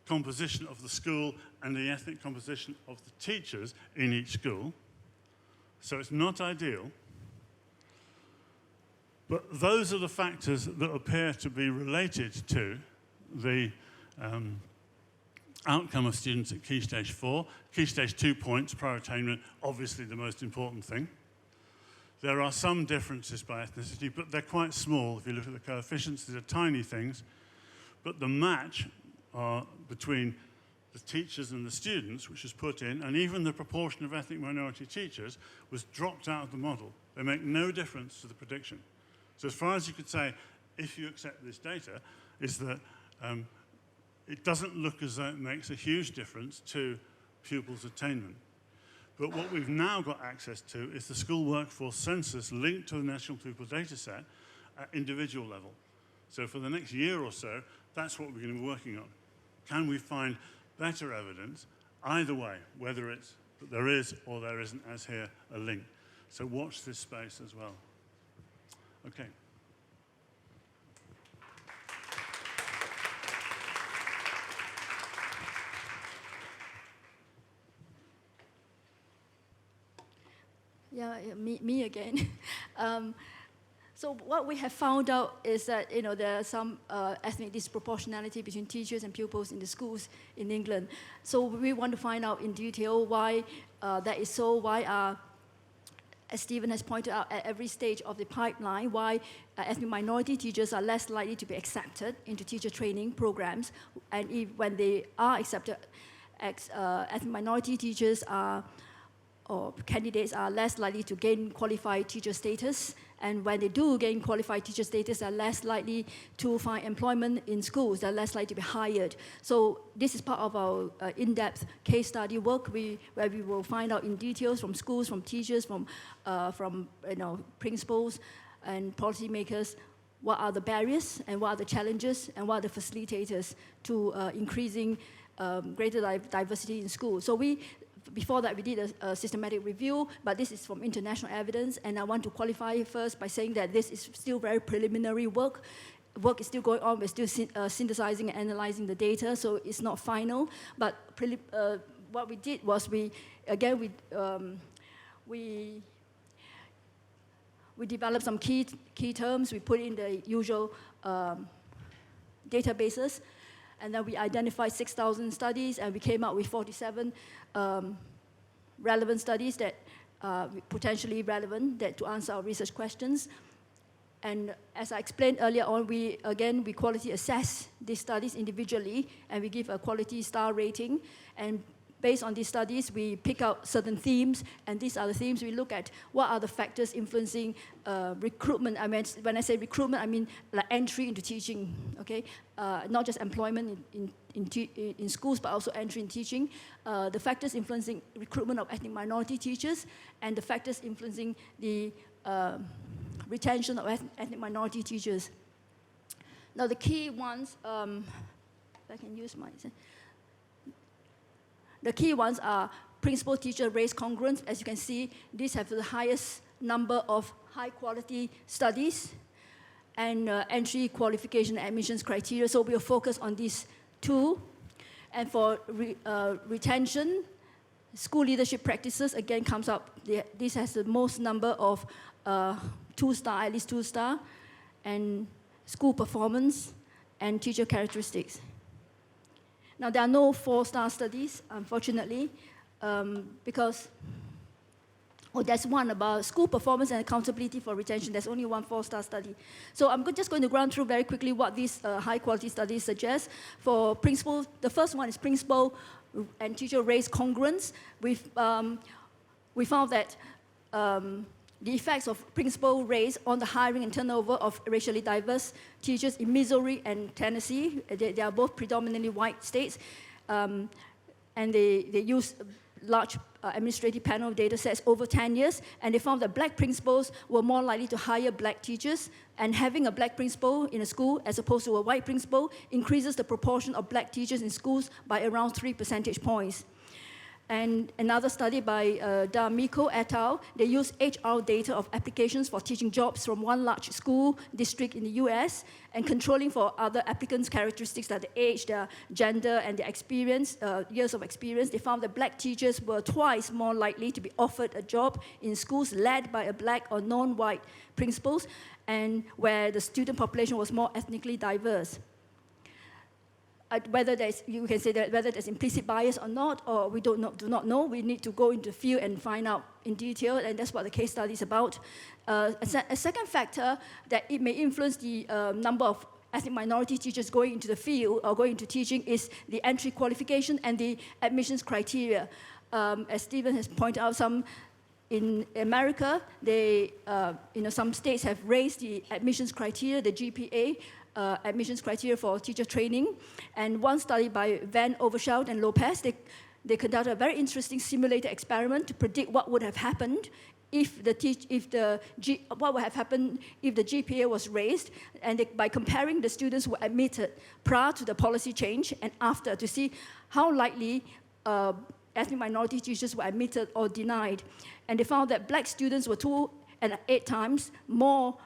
composition of the school and the ethnic composition of the teachers in each school. So it's not ideal. But those are the factors that appear to be related to the outcome of students at Key Stage 4. Key Stage 2 points, prior attainment, obviously the most important thing. There are some differences by ethnicity, but they're quite small. If you look at the coefficients, these are tiny things. But the match between the teachers and the students, which was put in, and even the proportion of ethnic minority teachers, was dropped out of the model. They make no difference to the prediction. So as far as you could say, if you accept this data, is that it doesn't look as though it makes a huge difference to pupils' attainment. But what we've now got access to is the school workforce census linked to the National Pupil Data Set at individual level. So for the next year or so, that's what we're going to be working on. Can we find better evidence either way, whether it's that there is or there isn't, as here, a link? So watch this space as well. Okay. Yeah, me again. So what we have found out is that there are some ethnic disproportionality between teachers and pupils in the schools in England. So we want to find out in detail why that is so, why as Stephen has pointed out, at every stage of the pipeline, why ethnic minority teachers are less likely to be accepted into teacher training programs, and when they are accepted, ethnic minority teachers or candidates are less likely to gain qualified teacher status, and when they do gain qualified teacher status, they're less likely to find employment in schools, they're less likely to be hired. So this is part of our in-depth case study work where we will find out in details from schools, from teachers, from principals and policymakers, what are the barriers and what are the challenges and what are the facilitators to increasing greater diversity in schools. So before that, we did a systematic review, but this is from international evidence, and I want to qualify first by saying that this is still very preliminary work. Work is still going on. We're still synthesizing and analyzing the data, so it's not final. But what we did was we developed some key terms. We put in the usual databases, and then we identified 6,000 studies, and we came up with 47 relevant studies that potentially relevant to answer our research questions. And as I explained earlier on, we quality assess these studies individually, and we give a quality star rating. And based on these studies, we pick out certain themes, and these are the themes we look at. What are the factors influencing recruitment? I mean, when I say recruitment, I mean like entry into teaching, okay? Not just employment in schools, but also entry in teaching. The factors influencing recruitment of ethnic minority teachers, and the factors influencing the retention of ethnic minority teachers. Now, the key ones, if I can use my... The key ones are principal-teacher race congruence. As you can see, these have the highest number of high-quality studies and entry qualification and admissions criteria. So we'll focus on these two. And for retention, school leadership practices, again, comes up. This has the most number of 2-star, at least 2-star, and school performance and teacher characteristics. Now, there are no 4-star studies, unfortunately, because there's one about school performance and accountability for retention. There's only one 4-star study. So I'm just going to run through very quickly what these high-quality studies suggest. For principal, the first one is principal and teacher race congruence. We found that the effects of principal race on the hiring and turnover of racially diverse teachers in Missouri and Tennessee. They are both predominantly white states, and they use large administrative panel data sets over 10 years, and they found that black principals were more likely to hire black teachers, and having a black principal in a school as opposed to a white principal increases the proportion of black teachers in schools by around 3 percentage points. And another study by D'Amico et al., they use HR data of applications for teaching jobs from one large school district in the US and controlling for other applicants' characteristics like the age, their gender, and their experience, years of experience. They found that black teachers were twice more likely to be offered a job in schools led by a black or non-white principals, and where the student population was more ethnically diverse. Whether you can say that whether there's implicit bias or not, or we do not know. We need to go into the field and find out in detail, and that's what the case study is about. A second factor that it may influence the number of ethnic minority teachers going into the field or going into teaching is the entry qualification and the admissions criteria. As Stephen has pointed out, in America, some states have raised the admissions criteria, the GPA, admissions criteria for teacher training. And one study by Van Overshout and Lopez, they conducted a very interesting simulated experiment to predict what would have happened what would have happened if the GPA was raised, and by comparing the students who were admitted prior to the policy change and after to see how likely ethnic minority teachers were admitted or denied. And they found that black students were 2 and 8 times more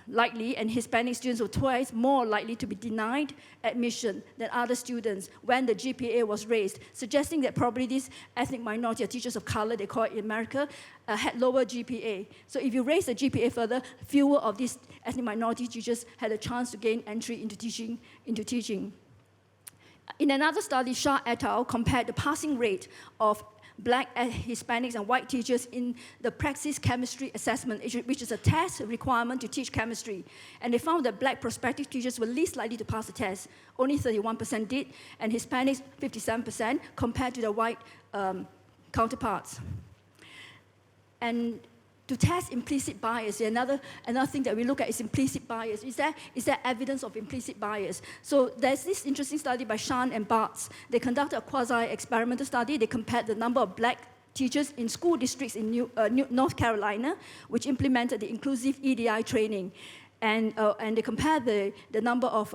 likely, and Hispanic students were twice more likely to be denied admission than other students when the GPA was raised, suggesting that probably these ethnic minority or teachers of color, they call it in America, had lower GPA. So if you raise the GPA further, fewer of these ethnic minority teachers had a chance to gain entry into teaching. In another study, Shah et al. Compared the passing rate of black, Hispanics, and white teachers in the Praxis Chemistry Assessment, which is a test requirement to teach chemistry. And they found that black prospective teachers were least likely to pass the test. Only 31% did, and Hispanics 57% compared to their white counterparts. And to test implicit bias, another thing that we look at is implicit bias. Is there evidence of implicit bias? So there's this interesting study by Shan and Bartz. They conducted a quasi-experimental study. They compared the number of black teachers in school districts in North Carolina, which implemented the inclusive EDI training. And they compared the number of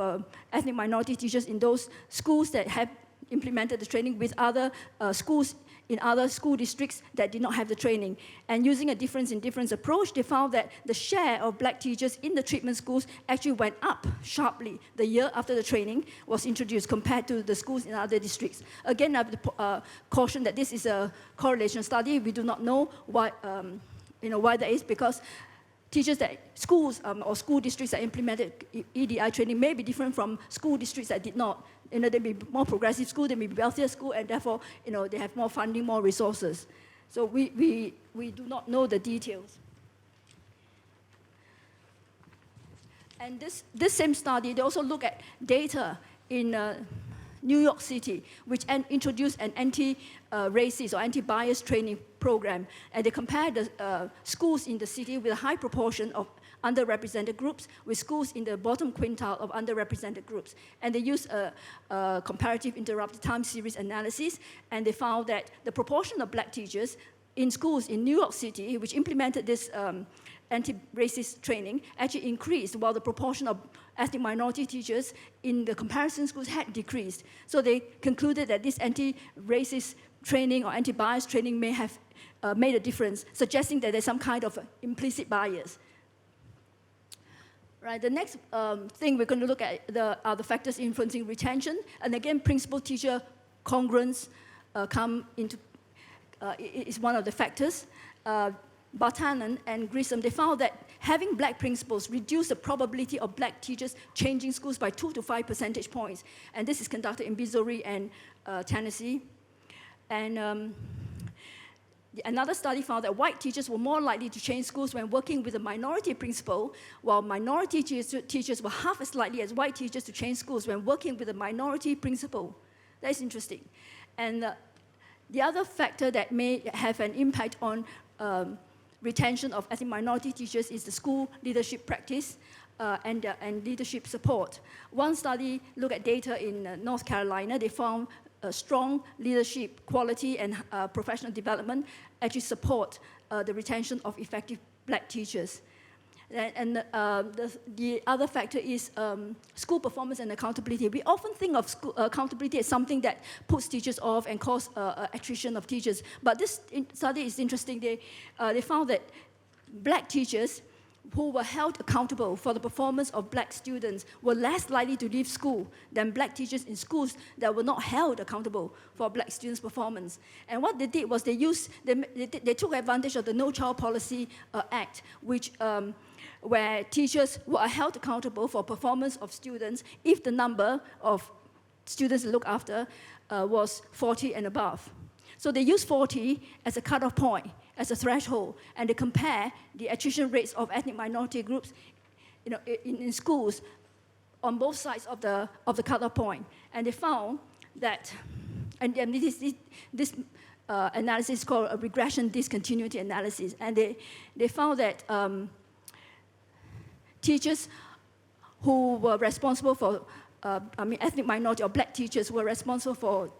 ethnic minority teachers in those schools that have implemented the training with other schools in other school districts that did not have the training. And using a difference in difference approach, they found that the share of black teachers in the treatment schools actually went up sharply the year after the training was introduced compared to the schools in other districts. Again, I have to caution that this is a correlation study. We do not know why that is, because schools or school districts that implemented EDI training may be different from school districts that did not. They may be more progressive school, they may be wealthier school, and therefore, they have more funding, more resources. So we do not know the details. And this same study, they also look at data in New York City, which introduced an anti-racist or anti-bias training program. And they compared the schools in the city with a high proportion of underrepresented groups with schools in the bottom quintile of underrepresented groups. And they used a comparative interrupted time series analysis, and they found that the proportion of black teachers in schools in New York City, which implemented this anti-racist training actually increased, while the proportion of ethnic minority teachers in the comparison schools had decreased. So they concluded that this anti-racist training or anti-bias training may have made a difference, suggesting that there's some kind of implicit bias. Right, the next thing we're going to look at are the factors influencing retention. And again, principal-teacher congruence is one of the factors. Bartanen and Grissom, they found that having black principals reduced the probability of black teachers changing schools by 2 to 5 percentage points. And this is conducted in Missouri and Tennessee. And another study found that white teachers were more likely to change schools when working with a minority principal, while minority teachers were half as likely as white teachers to change schools when working with a minority principal. That's interesting. And the other factor that may have an impact on retention of ethnic minority teachers is the school leadership practice and leadership support. One study looked at data in North Carolina. They found strong leadership quality and professional development actually support the retention of effective black teachers. And the other factor is school performance and accountability. We often think of school accountability as something that puts teachers off and causes attrition of teachers. But this study is interesting. They found that black teachers who were held accountable for the performance of black students were less likely to leave school than black teachers in schools that were not held accountable for black students' performance. And what they did was they took advantage of the No Child Policy Act, which where teachers were held accountable for performance of students if the number of students to look after was 40 and above. So they use 40 as a cutoff point, as a threshold, and they compare the attrition rates of ethnic minority groups in schools on both sides of the cutoff point. And they found that, and this analysis is called a regression discontinuity analysis, and they found that teachers who were responsible for, ethnic minority or black teachers who were responsible for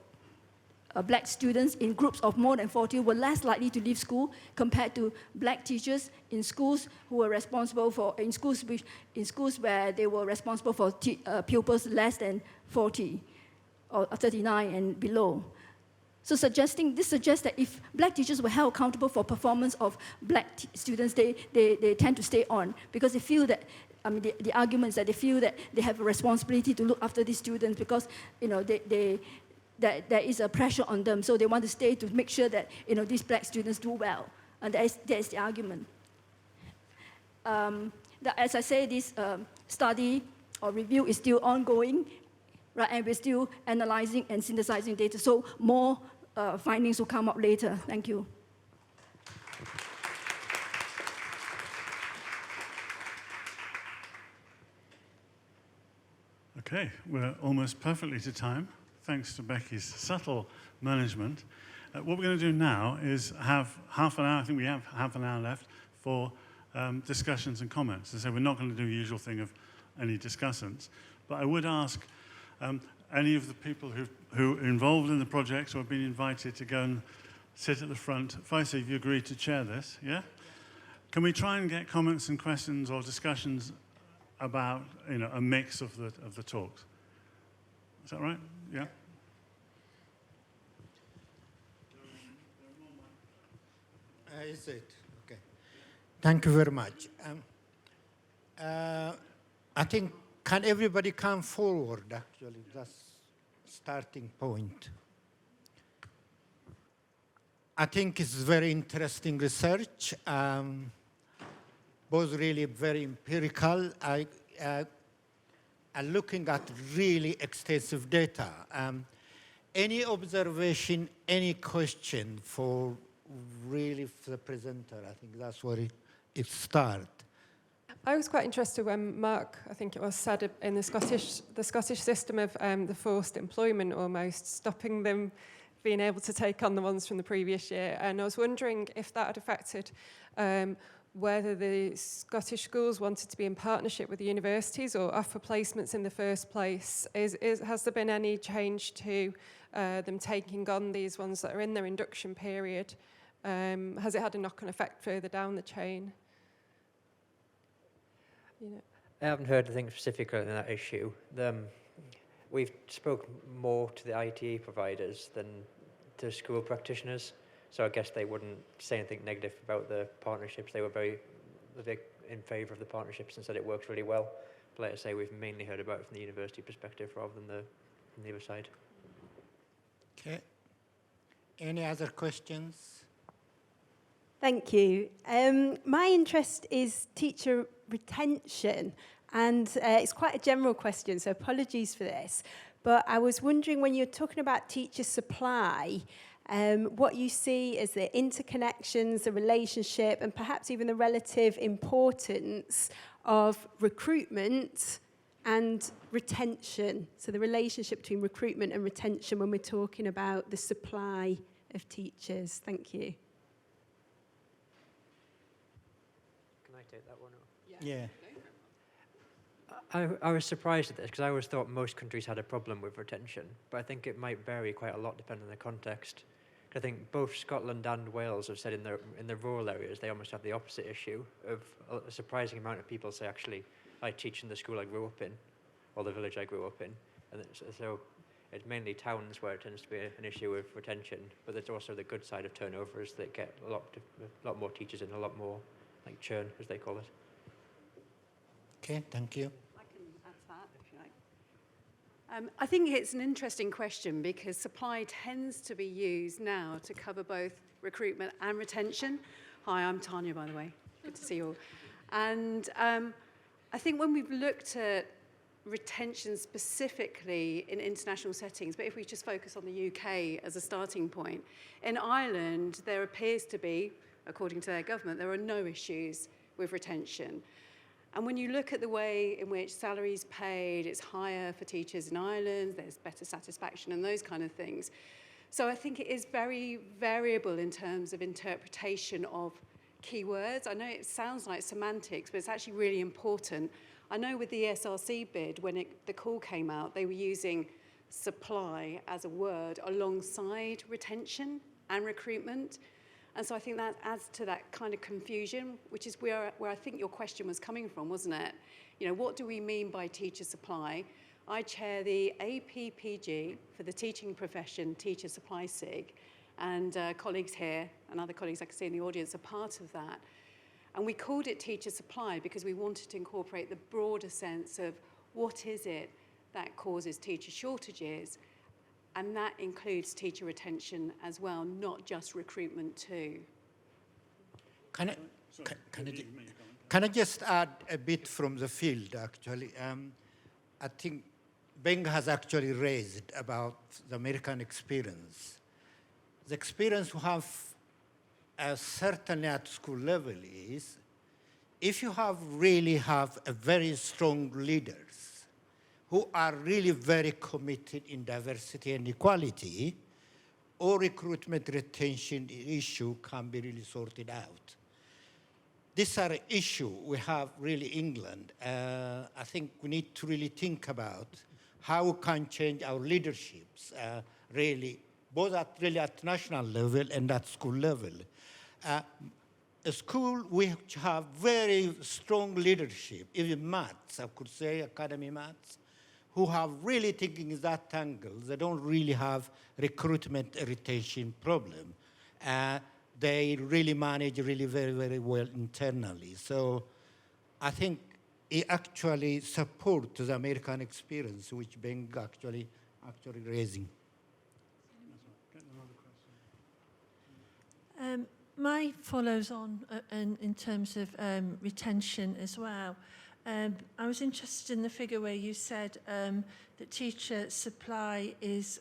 black students in groups of more than 40 were less likely to leave school compared to black teachers in schools who were responsible for, in schools where they were responsible for pupils less than 40 or 39 and below. So this suggests that if black teachers were held accountable for performance of black students, they tend to stay on because they feel that, the argument is that they feel that they have a responsibility to look after these students because, that there is a pressure on them, so they want to stay to make sure that these black students do well, and that is the argument. As I say, this study or review is still ongoing, right? And we're still analyzing and synthesizing data, so more findings will come up later. Thank you. Okay, we're almost perfectly to time, thanks to Becky's subtle management. What we're going to do now is have half an hour, I think we have half an hour left, for discussions and comments. So we're not going to do the usual thing of any discussants. But I would ask any of the people who are involved in the projects or have been invited to go and sit at the front. Faisal, if you agree to chair this, yeah? Can we try and get comments and questions or discussions about a mix of the talks? Is that right? Yeah. Is it? Okay. Thank you very much. I think, can everybody come forward, actually? That's starting point. I think it's very interesting research, both really very empirical, and looking at really extensive data. Any observation, any question for the presenter? I think that's where it starts. I was quite interested when Mark, I think it was, said in the Scottish system of the forced employment almost, stopping them being able to take on the ones from the previous year. And I was wondering if that had affected whether the Scottish schools wanted to be in partnership with the universities or offer placements in the first place. Has there been any change to them taking on these ones that are in their induction period? Has it had a knock-on effect further down the chain? you know? I haven't heard anything specifically on that issue. We've spoken more to the ITE providers than to school practitioners, so I guess they wouldn't say anything negative about the partnerships. They were very in favour of the partnerships and said it works really well. But like I say, we've mainly heard about it from the university perspective rather than from the other side. Okay. Any other questions? Thank you. My interest is teacher retention, and it's quite a general question, so apologies for this. But I was wondering, when you're talking about teacher supply, what you see as the interconnections, the relationship, and perhaps even the relative importance of recruitment and retention. So the relationship between recruitment and retention when we're talking about the supply of teachers. Thank you. Can I take that one? Yeah. I was surprised at this because I always thought most countries had a problem with retention, but I think it might vary quite a lot depending on the context. I think both Scotland and Wales have said in the rural areas they almost have the opposite issue of a surprising amount of people say, actually, I teach in the school I grew up in, or the village I grew up in. And so it's mainly towns where it tends to be an issue with retention, but there's also the good side of turnover is that get a lot more teachers in, a lot more like churn, as they call it. Okay, thank you. I can add to that, if you like. I think it's an interesting question because supply tends to be used now to cover both recruitment and retention. Hi, I'm Tanya, by the way. Good to see you all. And I think when we've looked at retention specifically in international settings, but if we just focus on the UK as a starting point, in Ireland, there appears to be, according to their government, there are no issues with retention. And when you look at the way in which salaries paid, it's higher for teachers in Ireland, there's better satisfaction and those kind of things. So I think it is very variable in terms of interpretation of keywords. I know it sounds like semantics, but it's actually really important. I know with the ESRC bid, when the call came out, they were using supply as a word alongside retention and recruitment. And so I think that adds to that kind of confusion, which is where I think your question was coming from, wasn't it? You know, what do we mean by teacher supply? I chair the APPG for the teaching profession, Teacher Supply SIG, and colleagues here and other colleagues I can see in the audience are part of that. And we called it teacher supply because we wanted to incorporate the broader sense of what is it that causes teacher shortages, and that includes teacher retention as well, not just recruitment too. Can I just add a bit from the field, actually? I think Ben has actually raised about the American experience. The experience we have, certainly at school level, is if you really have a very strong leaders who are really very committed in diversity and equality, all recruitment retention issue can be really sorted out. These are issues we have really in England. I think we need to really think about how we can change our leaderships, really, both at national level and at school level. A school which have very strong leadership, even maths, I could say, academy maths, who have really thinking in that angle, they don't really have recruitment retention problem. They really manage really very, very well internally. So I think it actually supports the American experience, which Ben actually raising. My follows on in terms of retention as well. I was interested in the figure where you said that teacher supply is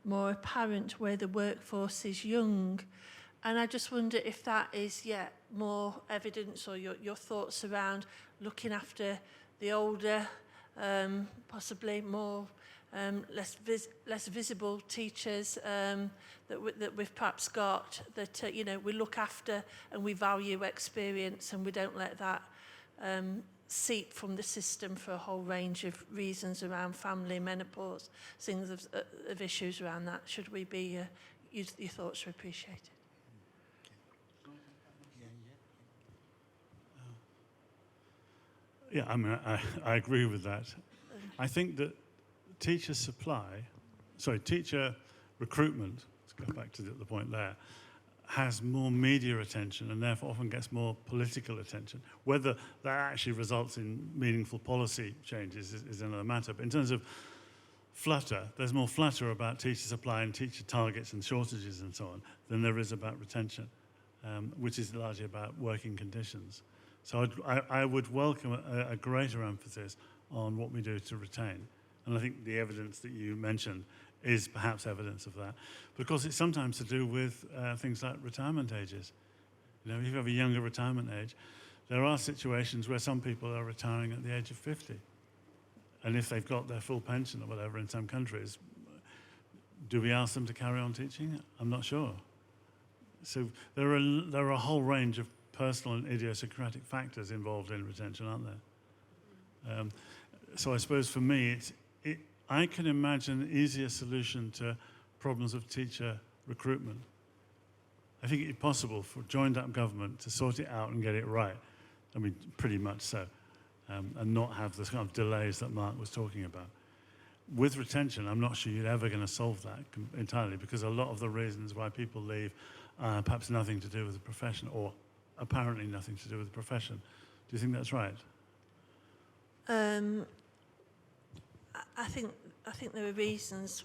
more apparent where the workforce is young. And I just wonder if that is yet more evidence, or your thoughts around looking after the older, possibly more less visible teachers that we've perhaps got, that you know, we look after and we value experience, and we don't let that seep from the system for a whole range of reasons around family, menopause, things of issues around that. Should we be, your thoughts are appreciated. Yeah, I mean, I agree with that. I think that teacher recruitment, let's go back to the point there, has more media attention and therefore often gets more political attention. Whether that actually results in meaningful policy changes is another matter. But in terms of flutter, there's more flutter about teacher supply and teacher targets and shortages and so on than there is about retention, which is largely about working conditions. So I would welcome a greater emphasis on what we do to retain. And I think the evidence that you mentioned is perhaps evidence of that. But of course, it's sometimes to do with things like retirement ages. You know, if you have a younger retirement age, there are situations where some people are retiring at the age of 50. And if they've got their full pension or whatever in some countries, do we ask them to carry on teaching? I'm not sure. So there are a whole range of personal and idiosyncratic factors involved in retention, aren't there? So I suppose for me, I can imagine an easier solution to problems of teacher recruitment. I think it's possible for joined-up government to sort it out and get it right. I mean, pretty much so, and not have the kind of delays that Mark was talking about. With retention, I'm not sure you're ever going to solve that entirely, because a lot of the reasons why people leave are perhaps nothing to do with the profession, or apparently nothing to do with the profession. Do you think that's right? I think there are reasons.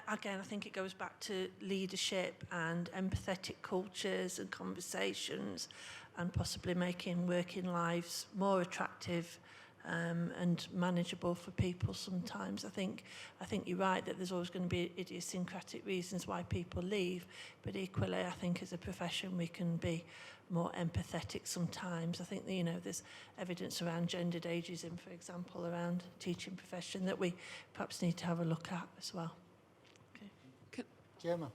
Again, I think it goes back to leadership and empathetic cultures and conversations, and possibly making working lives more attractive and manageable for people sometimes. I think you're right that there's always going to be idiosyncratic reasons why people leave, but equally I think as a profession we can be more empathetic sometimes. I think that, you know, there's evidence around gendered ageism, for example, around teaching profession that we perhaps need to have a look at as well. Okay. Gemma.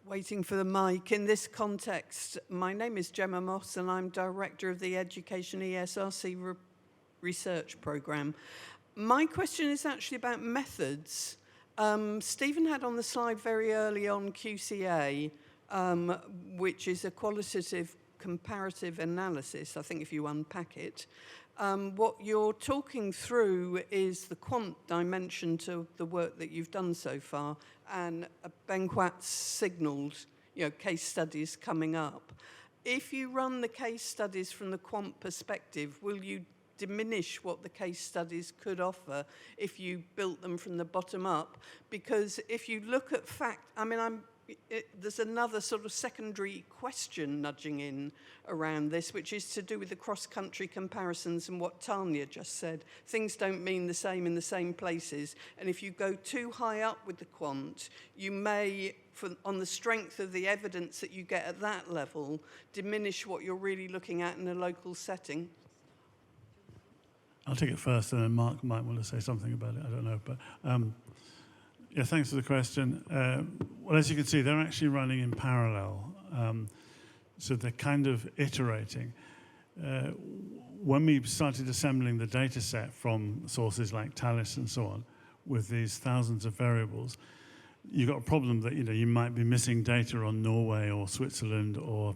Waiting for the mic. In this context, my name is Gemma Moss and I'm Director of the Education ESRC Research Programme. My question is actually about methods. Stephen had on the slide very early on QCA, which is a qualitative comparative analysis, I think if you unpack it. What you're talking through is the quant dimension to the work that you've done so far, and Benquat's signalled, you know, case studies coming up. If you run the case studies from the quant perspective, will you diminish what the case studies could offer if you built them from the bottom up? Because if you look at there's another sort of secondary question nudging in around this, which is to do with the cross-country comparisons and what Tanya just said. Things don't mean the same in the same places, and if you go too high up with the quant, you may, on the strength of the evidence that you get at that level, diminish what you're really looking at in a local setting. I'll take it first, and then Mark might want to say something about it. I don't know, but yeah, thanks for the question. Well, as you can see, they're actually running in parallel, so they're kind of iterating. When we started assembling the data set from sources like Talis and so on, with these thousands of variables, you've got a problem that you might be missing data on Norway or Switzerland or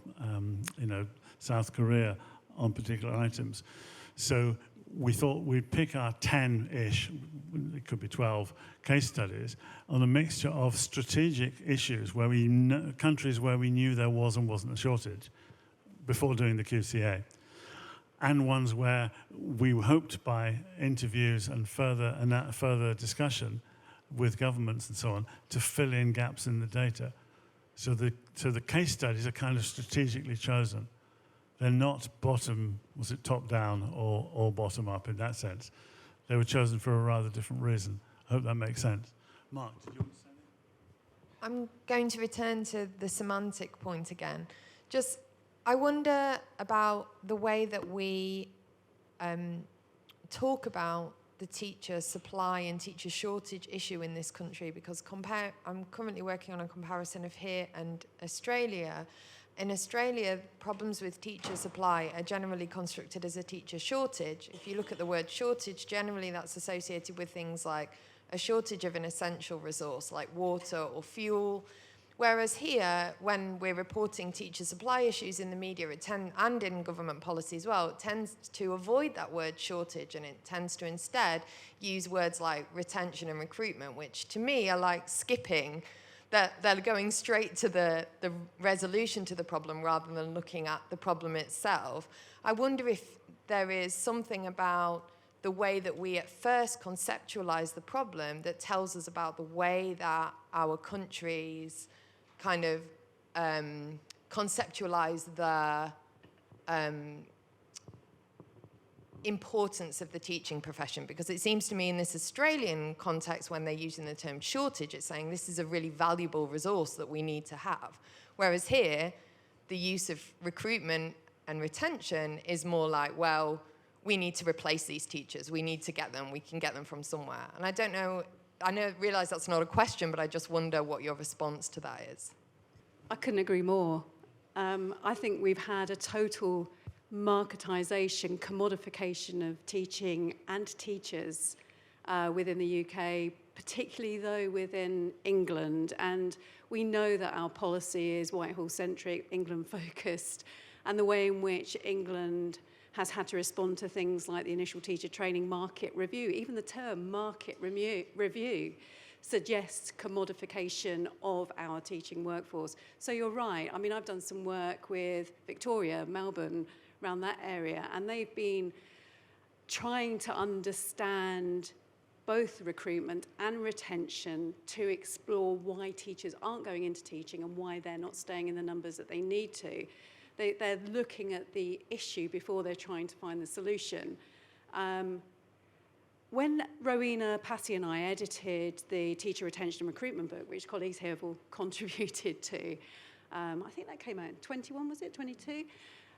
South Korea on particular items. So we thought we'd pick our 10-ish, it could be 12, case studies on a mixture of strategic issues where countries where we knew there was and wasn't a shortage before doing the QCA, and ones where we hoped by interviews and further discussion with governments and so on to fill in gaps in the data. So the case studies are kind of strategically chosen. They're not top down or bottom up in that sense. They were chosen for a rather different reason. I hope that makes sense. Mark, did you want to say anything? I'm going to return to the semantic point again. I wonder about the way that we talk about the teacher supply and teacher shortage issue in this country, because I'm currently working on a comparison of here and Australia. In Australia, problems with teacher supply are generally constructed as a teacher shortage. If you look at the word shortage, generally that's associated with things like a shortage of an essential resource like water or fuel, Whereas here, when we're reporting teacher supply issues in the media, and in government policy as well, it tends to avoid that word shortage, and it tends to instead use words like retention and recruitment, which to me are like skipping, that they're going straight to the resolution to the problem rather than looking at the problem itself. I wonder if there is something about the way that we at first conceptualize the problem that tells us about the way that our countries kind of conceptualize the importance of the teaching profession. Because it seems to me in this Australian context, when they're using the term shortage, it's saying this is a really valuable resource that we need to have. Whereas here, the use of recruitment and retention is more like, well, we need to replace these teachers. We need to get them. We can get them from somewhere. And I don't know, realise that's not a question, but I just wonder what your response to that is. I couldn't agree more. I think we've had a total marketisation, commodification of teaching and teachers within the UK, particularly though within England. And we know that our policy is Whitehall-centric, England-focused, and the way in which England has had to respond to things like the initial teacher training market review. Even the term market review suggests commodification of our teaching workforce. So you're right. I mean, I've done some work with Victoria, Melbourne, around that area, and they've been trying to understand both recruitment and retention to explore why teachers aren't going into teaching and why they're not staying in the numbers that they need to. They're looking at the issue before they're trying to find the solution. When Rowena, Patty and I edited the teacher retention and recruitment book, which colleagues here have all contributed to, I think that came out in 21, was it, 22?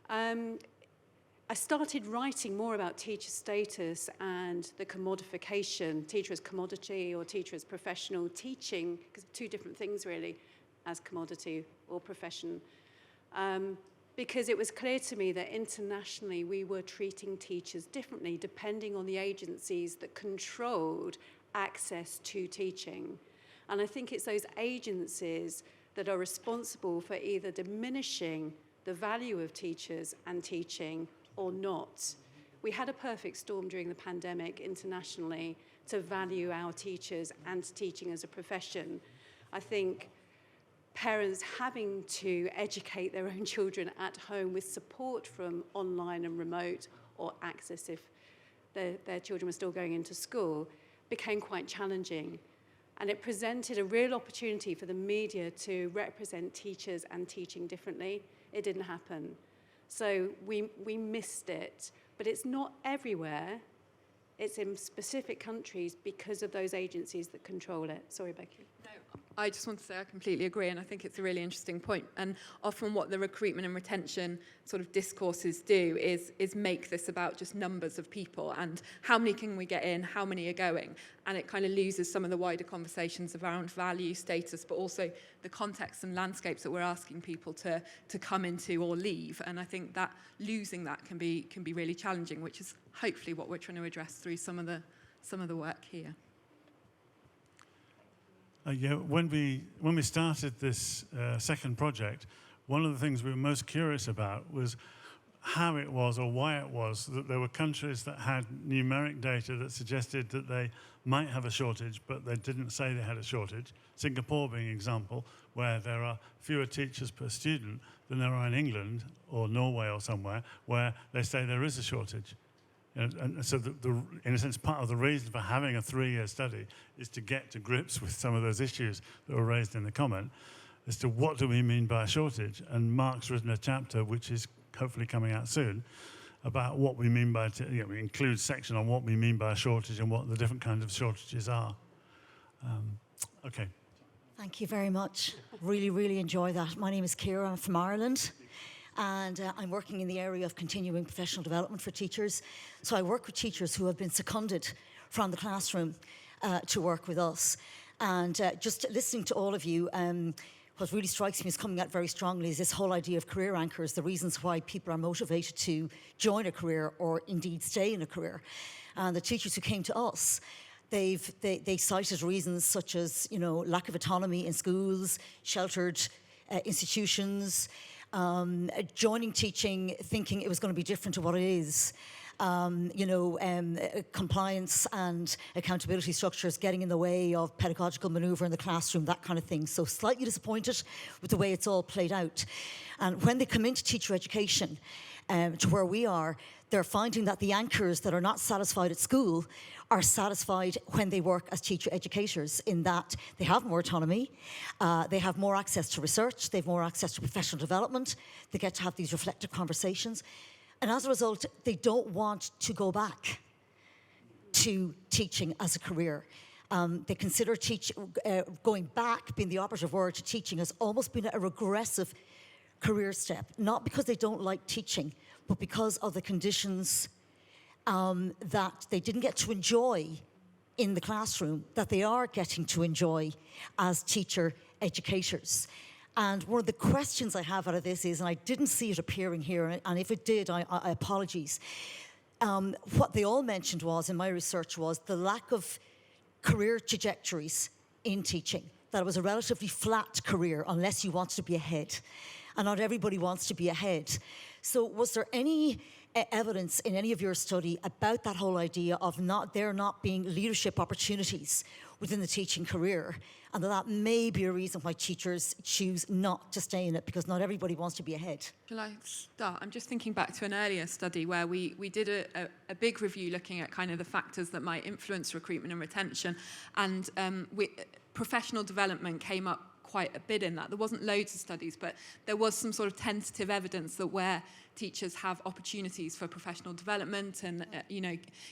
I started writing more about teacher status and the commodification, teacher as commodity or teacher as professional, teaching, because two different things really, as commodity or profession. Because it was clear to me that internationally we were treating teachers differently depending on the agencies that controlled access to teaching. And I think it's those agencies that are responsible for either diminishing the value of teachers and teaching or not. We had a perfect storm during the pandemic internationally to value our teachers and teaching as a profession. I think parents having to educate their own children at home with support from online and remote or access if their children were still going into school became quite challenging. And it presented a real opportunity for the media to represent teachers and teaching differently. It didn't happen. So we missed it. But it's not everywhere. It's in specific countries because of those agencies that control it. Sorry, Becky. No, I just want to say I completely agree, and I think it's a really interesting point. And often what the recruitment and retention sort of discourses do is make this about just numbers of people and how many can we get in, how many are going. And it kind of loses some of the wider conversations around value, status, but also the context and landscapes that we're asking people to come into or leave. And I think that losing that can be really challenging, which is hopefully what we're trying to address through some of the work here. Yeah, when we started this second project, one of the things we were most curious about was how it was or why it was that there were countries that had numeric data that suggested that they might have a shortage, but they didn't say they had a shortage. Singapore being an example, where there are fewer teachers per student than there are in England or Norway or somewhere, where they say there is a shortage. And so, in a sense, part of the reason for having a 3-year study is to get to grips with some of those issues that were raised in the comment as to what do we mean by a shortage. And Mark's written a chapter, which is hopefully coming out soon, about what we mean by, we include a section on what we mean by a shortage and what the different kinds of shortages are. Okay. Thank you very much. Really, really enjoy that. My name is Ciara. I'm from Ireland. And I'm working in the area of continuing professional development for teachers. So I work with teachers who have been seconded from the classroom to work with us. And just listening to all of you, what really strikes me as coming out very strongly is this whole idea of career anchors, the reasons why people are motivated to join a career or indeed stay in a career. And the teachers who came to us, They cited reasons such as, you know, lack of autonomy in schools, sheltered institutions, joining teaching thinking it was going to be different to what it is. Compliance and accountability structures getting in the way of pedagogical manoeuvre in the classroom, that kind of thing. So slightly disappointed with the way it's all played out. And when they come into teacher education, to where we are, they're finding that the anchors that are not satisfied at school are satisfied when they work as teacher educators, in that they have more autonomy, they have more access to research, they have more access to professional development, they get to have these reflective conversations. And as a result, they don't want to go back to teaching as a career. They consider going back, being the operative word, to teaching as almost being a regressive career step, not because they don't like teaching, but because of the conditions that they didn't get to enjoy in the classroom, that they are getting to enjoy as teacher educators. And one of the questions I have out of this is, and I didn't see it appearing here, and if it did, I apologies. What they all mentioned was, in my research, was the lack of career trajectories in teaching, that it was a relatively flat career unless you wanted to be ahead. And not everybody wants to be ahead. So was there any evidence in any of your study about that whole idea of there not being leadership opportunities within the teaching career, and that may be a reason why teachers choose not to stay in it, because not everybody wants to be ahead? Shall I start? I'm just thinking back to an earlier study where we did a big review looking at kind of the factors that might influence recruitment and retention, and professional development came up quite a bit in that. There wasn't loads of studies, but there was some sort of tentative evidence that where teachers have opportunities for professional development and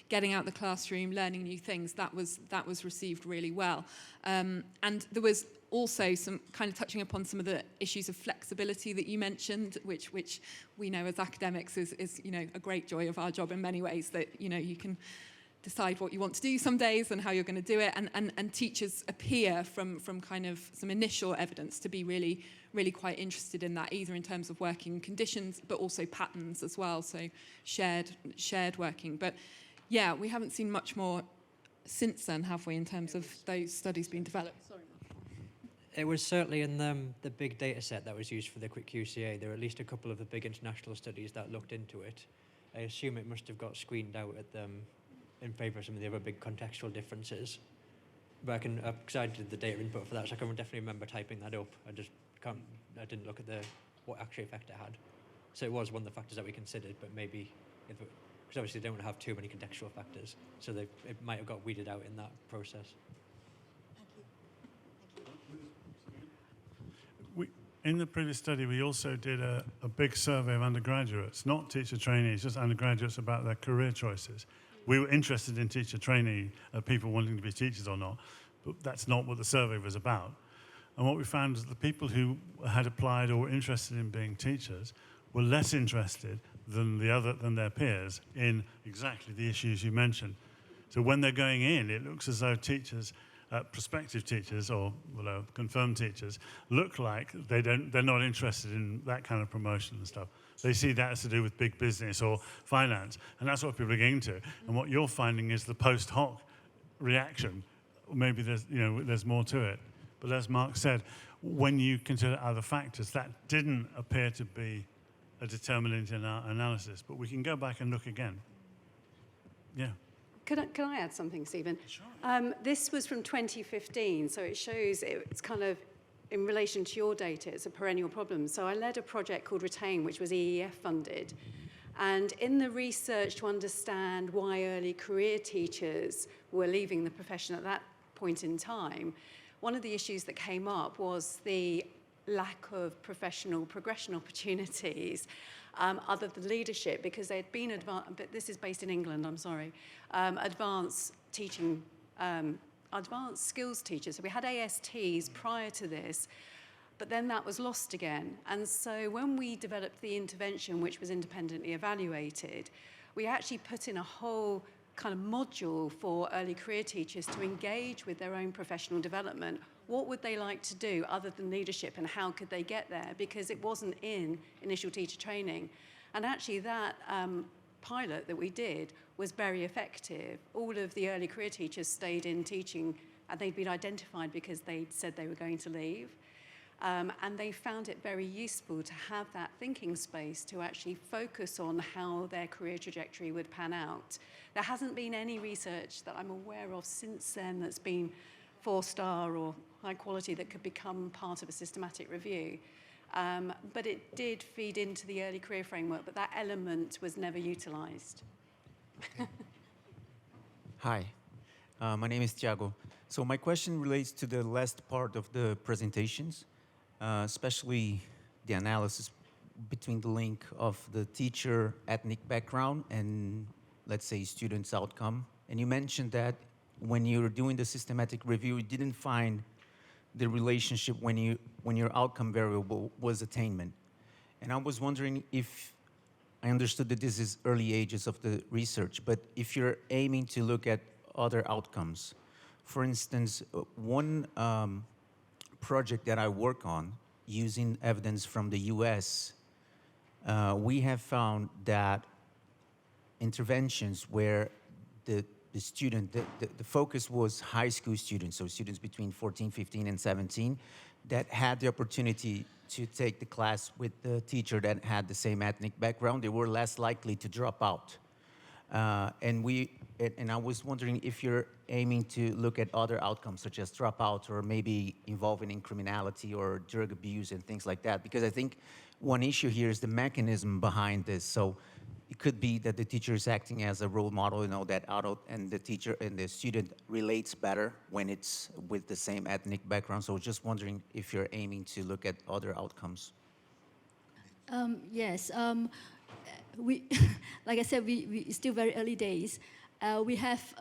getting out the classroom, learning new things, that was received really well. And there was also some kind of touching upon some of the issues of flexibility that you mentioned, which we know as academics is a great joy of our job in many ways, that you can decide what you want to do some days and how you're going to do it, and teachers appear from kind of some initial evidence to be really quite interested in that, either in terms of working conditions but also patterns as well, so shared working. But yeah, we haven't seen much more since then, have we, in terms of those studies being developed? Sorry. It was certainly in the big data set that was used for the Quick QCA. There were at least a couple of the big international studies that looked into it. I assume it must have got screened out at them in favour of some of the other big contextual differences. But I because I did the data input for that, so I can definitely remember typing that up. I didn't look at what actual effect it had. So it was one of the factors that we considered, but maybe, because obviously they don't have too many contextual factors, so it might have got weeded out in that process. In the previous study, we also did a big survey of undergraduates, not teacher trainees, just undergraduates, about their career choices. We were interested in teacher trainee, people wanting to be teachers or not, but that's not what the survey was about. And what we found is the people who had applied or were interested in being teachers were less interested than their peers in exactly the issues you mentioned. So when they're going in, it looks as though teachers, prospective teachers or confirmed teachers, look like they're not interested in that kind of promotion and stuff. They see that as to do with big business or finance, and that's what people are getting to. And what you're finding is the post hoc reaction. Maybe there's more to it. But as Mark said, when you consider other factors, that didn't appear to be a determinant in our analysis. But we can go back and look again. Yeah. Can I add something, Stephen? Sure. This was from 2015, so it shows it's kind of, in relation to your data, it's a perennial problem. So I led a project called Retain, which was EEF funded. And in the research to understand why early career teachers were leaving the profession at that point in time, one of the issues that came up was the lack of professional progression opportunities other than leadership, because they had been but this is based in England, I'm sorry, advanced teaching, advanced skills teachers. So we had ASTs prior to this, but then that was lost again. And so when we developed the intervention, which was independently evaluated, we actually put in a whole kind of module for early career teachers to engage with their own professional development. What would they like to do other than leadership, and how could they get there? Because it wasn't in initial teacher training. And actually that pilot that we did was very effective. All of the early career teachers stayed in teaching, and they'd been identified because they'd said they were going to leave. And they found it very useful to have that thinking space to actually focus on how their career trajectory would pan out. There hasn't been any research that I'm aware of since then that's been 4-star or high quality that could become part of a systematic review. But it did feed into the early career framework, but that element was never utilised. Hi, my name is Thiago. So my question relates to the last part of the presentations, especially the analysis between the link of the teacher ethnic background and, let's say, students' outcome. And you mentioned that when you were doing the systematic review, you didn't find the relationship when your outcome variable was attainment. And I was wondering if, I understood that this is early ages of the research, but if you're aiming to look at other outcomes, for instance, one project that I work on using evidence from the US, we have found that interventions where the focus was high school students, so students between 14, 15, and 17, that had the opportunity to take the class with the teacher that had the same ethnic background, they were less likely to drop out. And I was wondering if you're aiming to look at other outcomes such as dropout or maybe involving in criminality or drug abuse and things like that, because I think one issue here is the mechanism behind this. So it could be that the teacher is acting as a role model, you know, that adult and the teacher and the student relates better when it's with the same ethnic background. So just wondering if you're aiming to look at other outcomes. Yes. We, like I said, we still very early days. We have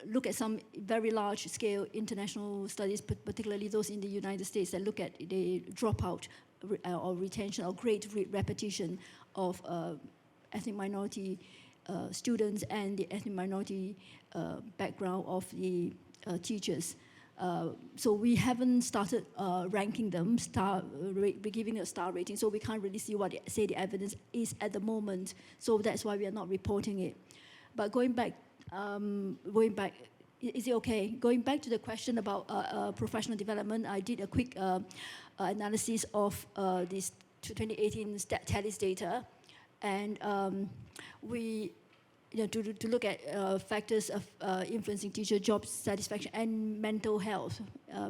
looked at some very large-scale international studies, particularly those in the United States, that look at the dropout or retention or grade repetition of ethnic minority students and the ethnic minority background of the teachers. So we haven't started ranking them, giving a star rating, so we can't really see what the evidence is at the moment. So that's why we are not reporting it. But going back, is it okay? Going back to the question about professional development, I did a quick analysis of this 2018 TALIS data, and we, to look at factors of influencing teacher job satisfaction and mental health,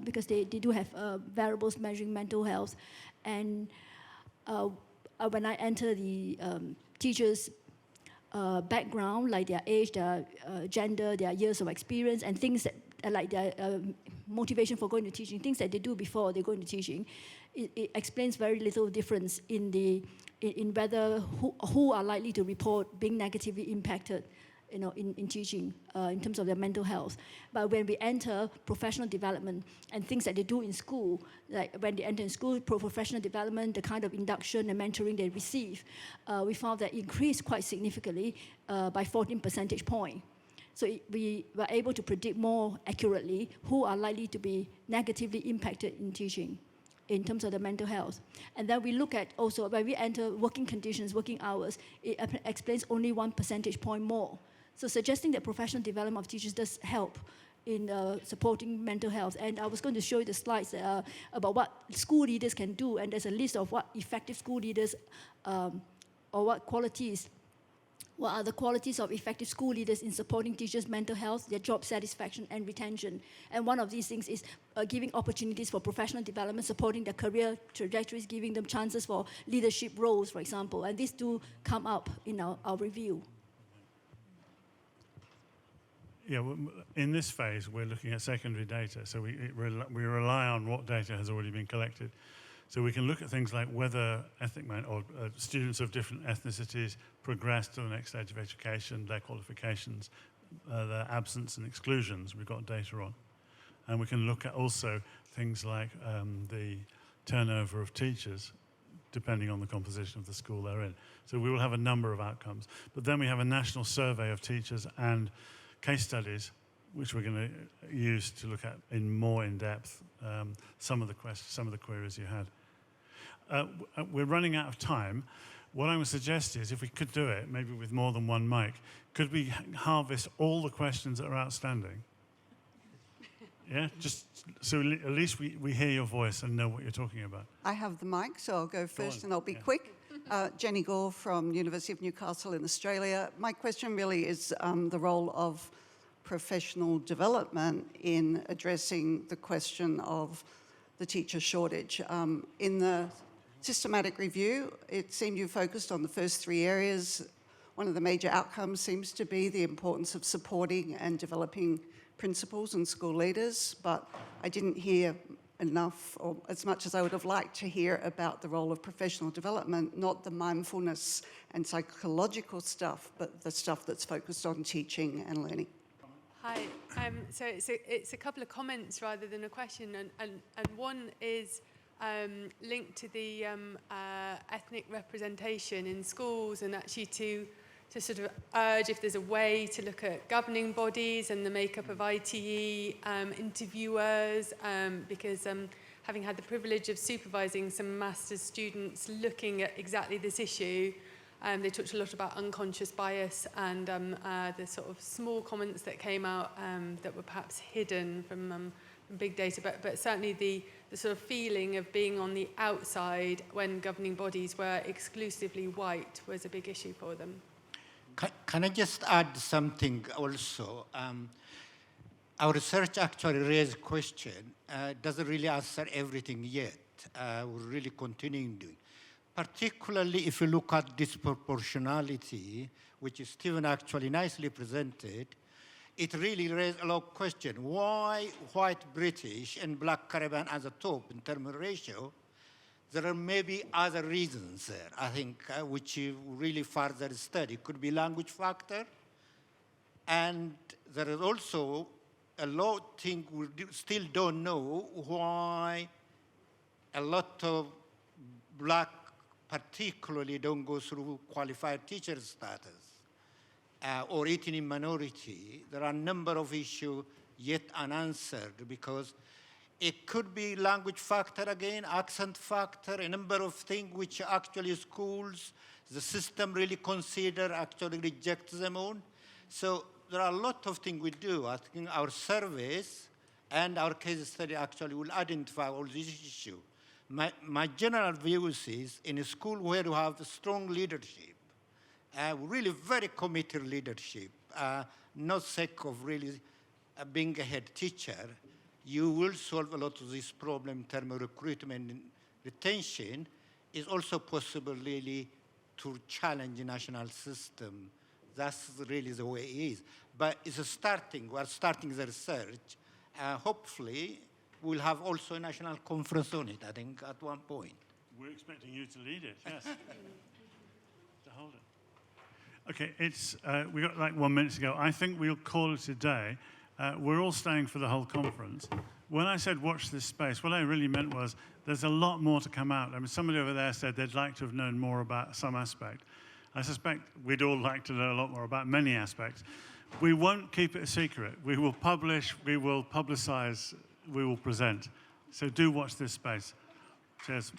because they do have variables measuring mental health. And when I enter the teachers' background, like their age, their gender, their years of experience, and things that like their motivation for going to teaching, things that they do before they go into teaching, it explains very little difference in whether who are likely to report being negatively impacted, in teaching in terms of their mental health. But when we enter professional development and things that they do in school, like when they enter in school, professional development, the kind of induction and mentoring they receive, we found that increased quite significantly by 14 percentage points. So we were able to predict more accurately who are likely to be negatively impacted in teaching in terms of the mental health. And then we look at also, when we enter working conditions, working hours, it explains only 1 percentage point more. So suggesting that professional development of teachers does help in supporting mental health. And I was going to show you the slides about what school leaders can do, and there's a list of what effective school leaders, or what are the qualities of effective school leaders in supporting teachers' mental health, their job satisfaction, and retention. And one of these things is giving opportunities for professional development, supporting their career trajectories, giving them chances for leadership roles, for example. And these do come up in our review. Yeah, in this phase, we're looking at secondary data. So we rely on what data has already been collected. So we can look at things like whether students of different ethnicities progress to the next stage of education, their qualifications, their absence and exclusions, we've got data on. And we can look at also things like the turnover of teachers, depending on the composition of the school they're in. So we will have a number of outcomes. But then we have a national survey of teachers and case studies, which we're going to use to look at more in depth some of the queries you had. We're running out of time, what I would suggest is, if we could do it, maybe with more than one mic, could we harvest all the questions that are outstanding? Yeah, just so at least we hear your voice and know what you're talking about. I have the mic, so I'll go first on, and I'll be yeah. quick. Jenny Gore from University of Newcastle in Australia. My question really is the role of professional development in addressing the question of the teacher shortage. In the systematic review, it seemed you focused on the first three areas. One of the major outcomes seems to be the importance of supporting and developing principals and school leaders, but I didn't hear enough or as much as I would have liked to hear about the role of professional development, not the mindfulness and psychological stuff, but the stuff that's focused on teaching and learning. Hi, so it's a couple of comments rather than a question, and one is linked to the ethnic representation in schools, and actually to sort of urge if there's a way to look at governing bodies and the makeup of ITE interviewers, because having had the privilege of supervising some master's students looking at exactly this issue, they talked a lot about unconscious bias and the sort of small comments that came out that were perhaps hidden from big data, but certainly the sort of feeling of being on the outside when governing bodies were exclusively white was a big issue for them. Can I just add something also? Our research actually raised a question, doesn't really answer everything yet. We're really continuing doing. Particularly if you look at disproportionality, which Stephen actually nicely presented, it really raised a lot of questions. Why white British and black Caribbean as a top in terms of ratio? There are maybe other reasons there, I think, which you really further study. Could be language factor. And there is also a lot of things we still don't know why a lot of black particularly don't go through qualified teacher status or ethnic minority. There are a number of issues yet unanswered because it could be language factor again, accent factor, a number of things which actually schools, the system really consider, actually reject them on. So there are a lot of things we do. I think our surveys and our case study actually will identify all these issues. My general view is in a school where you have strong leadership, really very committed leadership, not sake of really being a head teacher, you will solve a lot of this problem in terms of recruitment and retention. Is also possible really to challenge the national system. That's really the way it is. But it's a starting, we're starting the research. Hopefully, we'll have also a national conference on it, I think, at one point. We're expecting you to lead it, yes. To hold it. Okay, we got like 1 minute to go. I think we'll call it a day. We're all staying for the whole conference. When I said watch this space, what I really meant was there's a lot more to come out. I mean, somebody over there said they'd like to have known more about some aspect. I suspect we'd all like to know a lot more about many aspects. We won't keep it a secret. We will publish, we will publicize, we will present. So do watch this space. Cheers.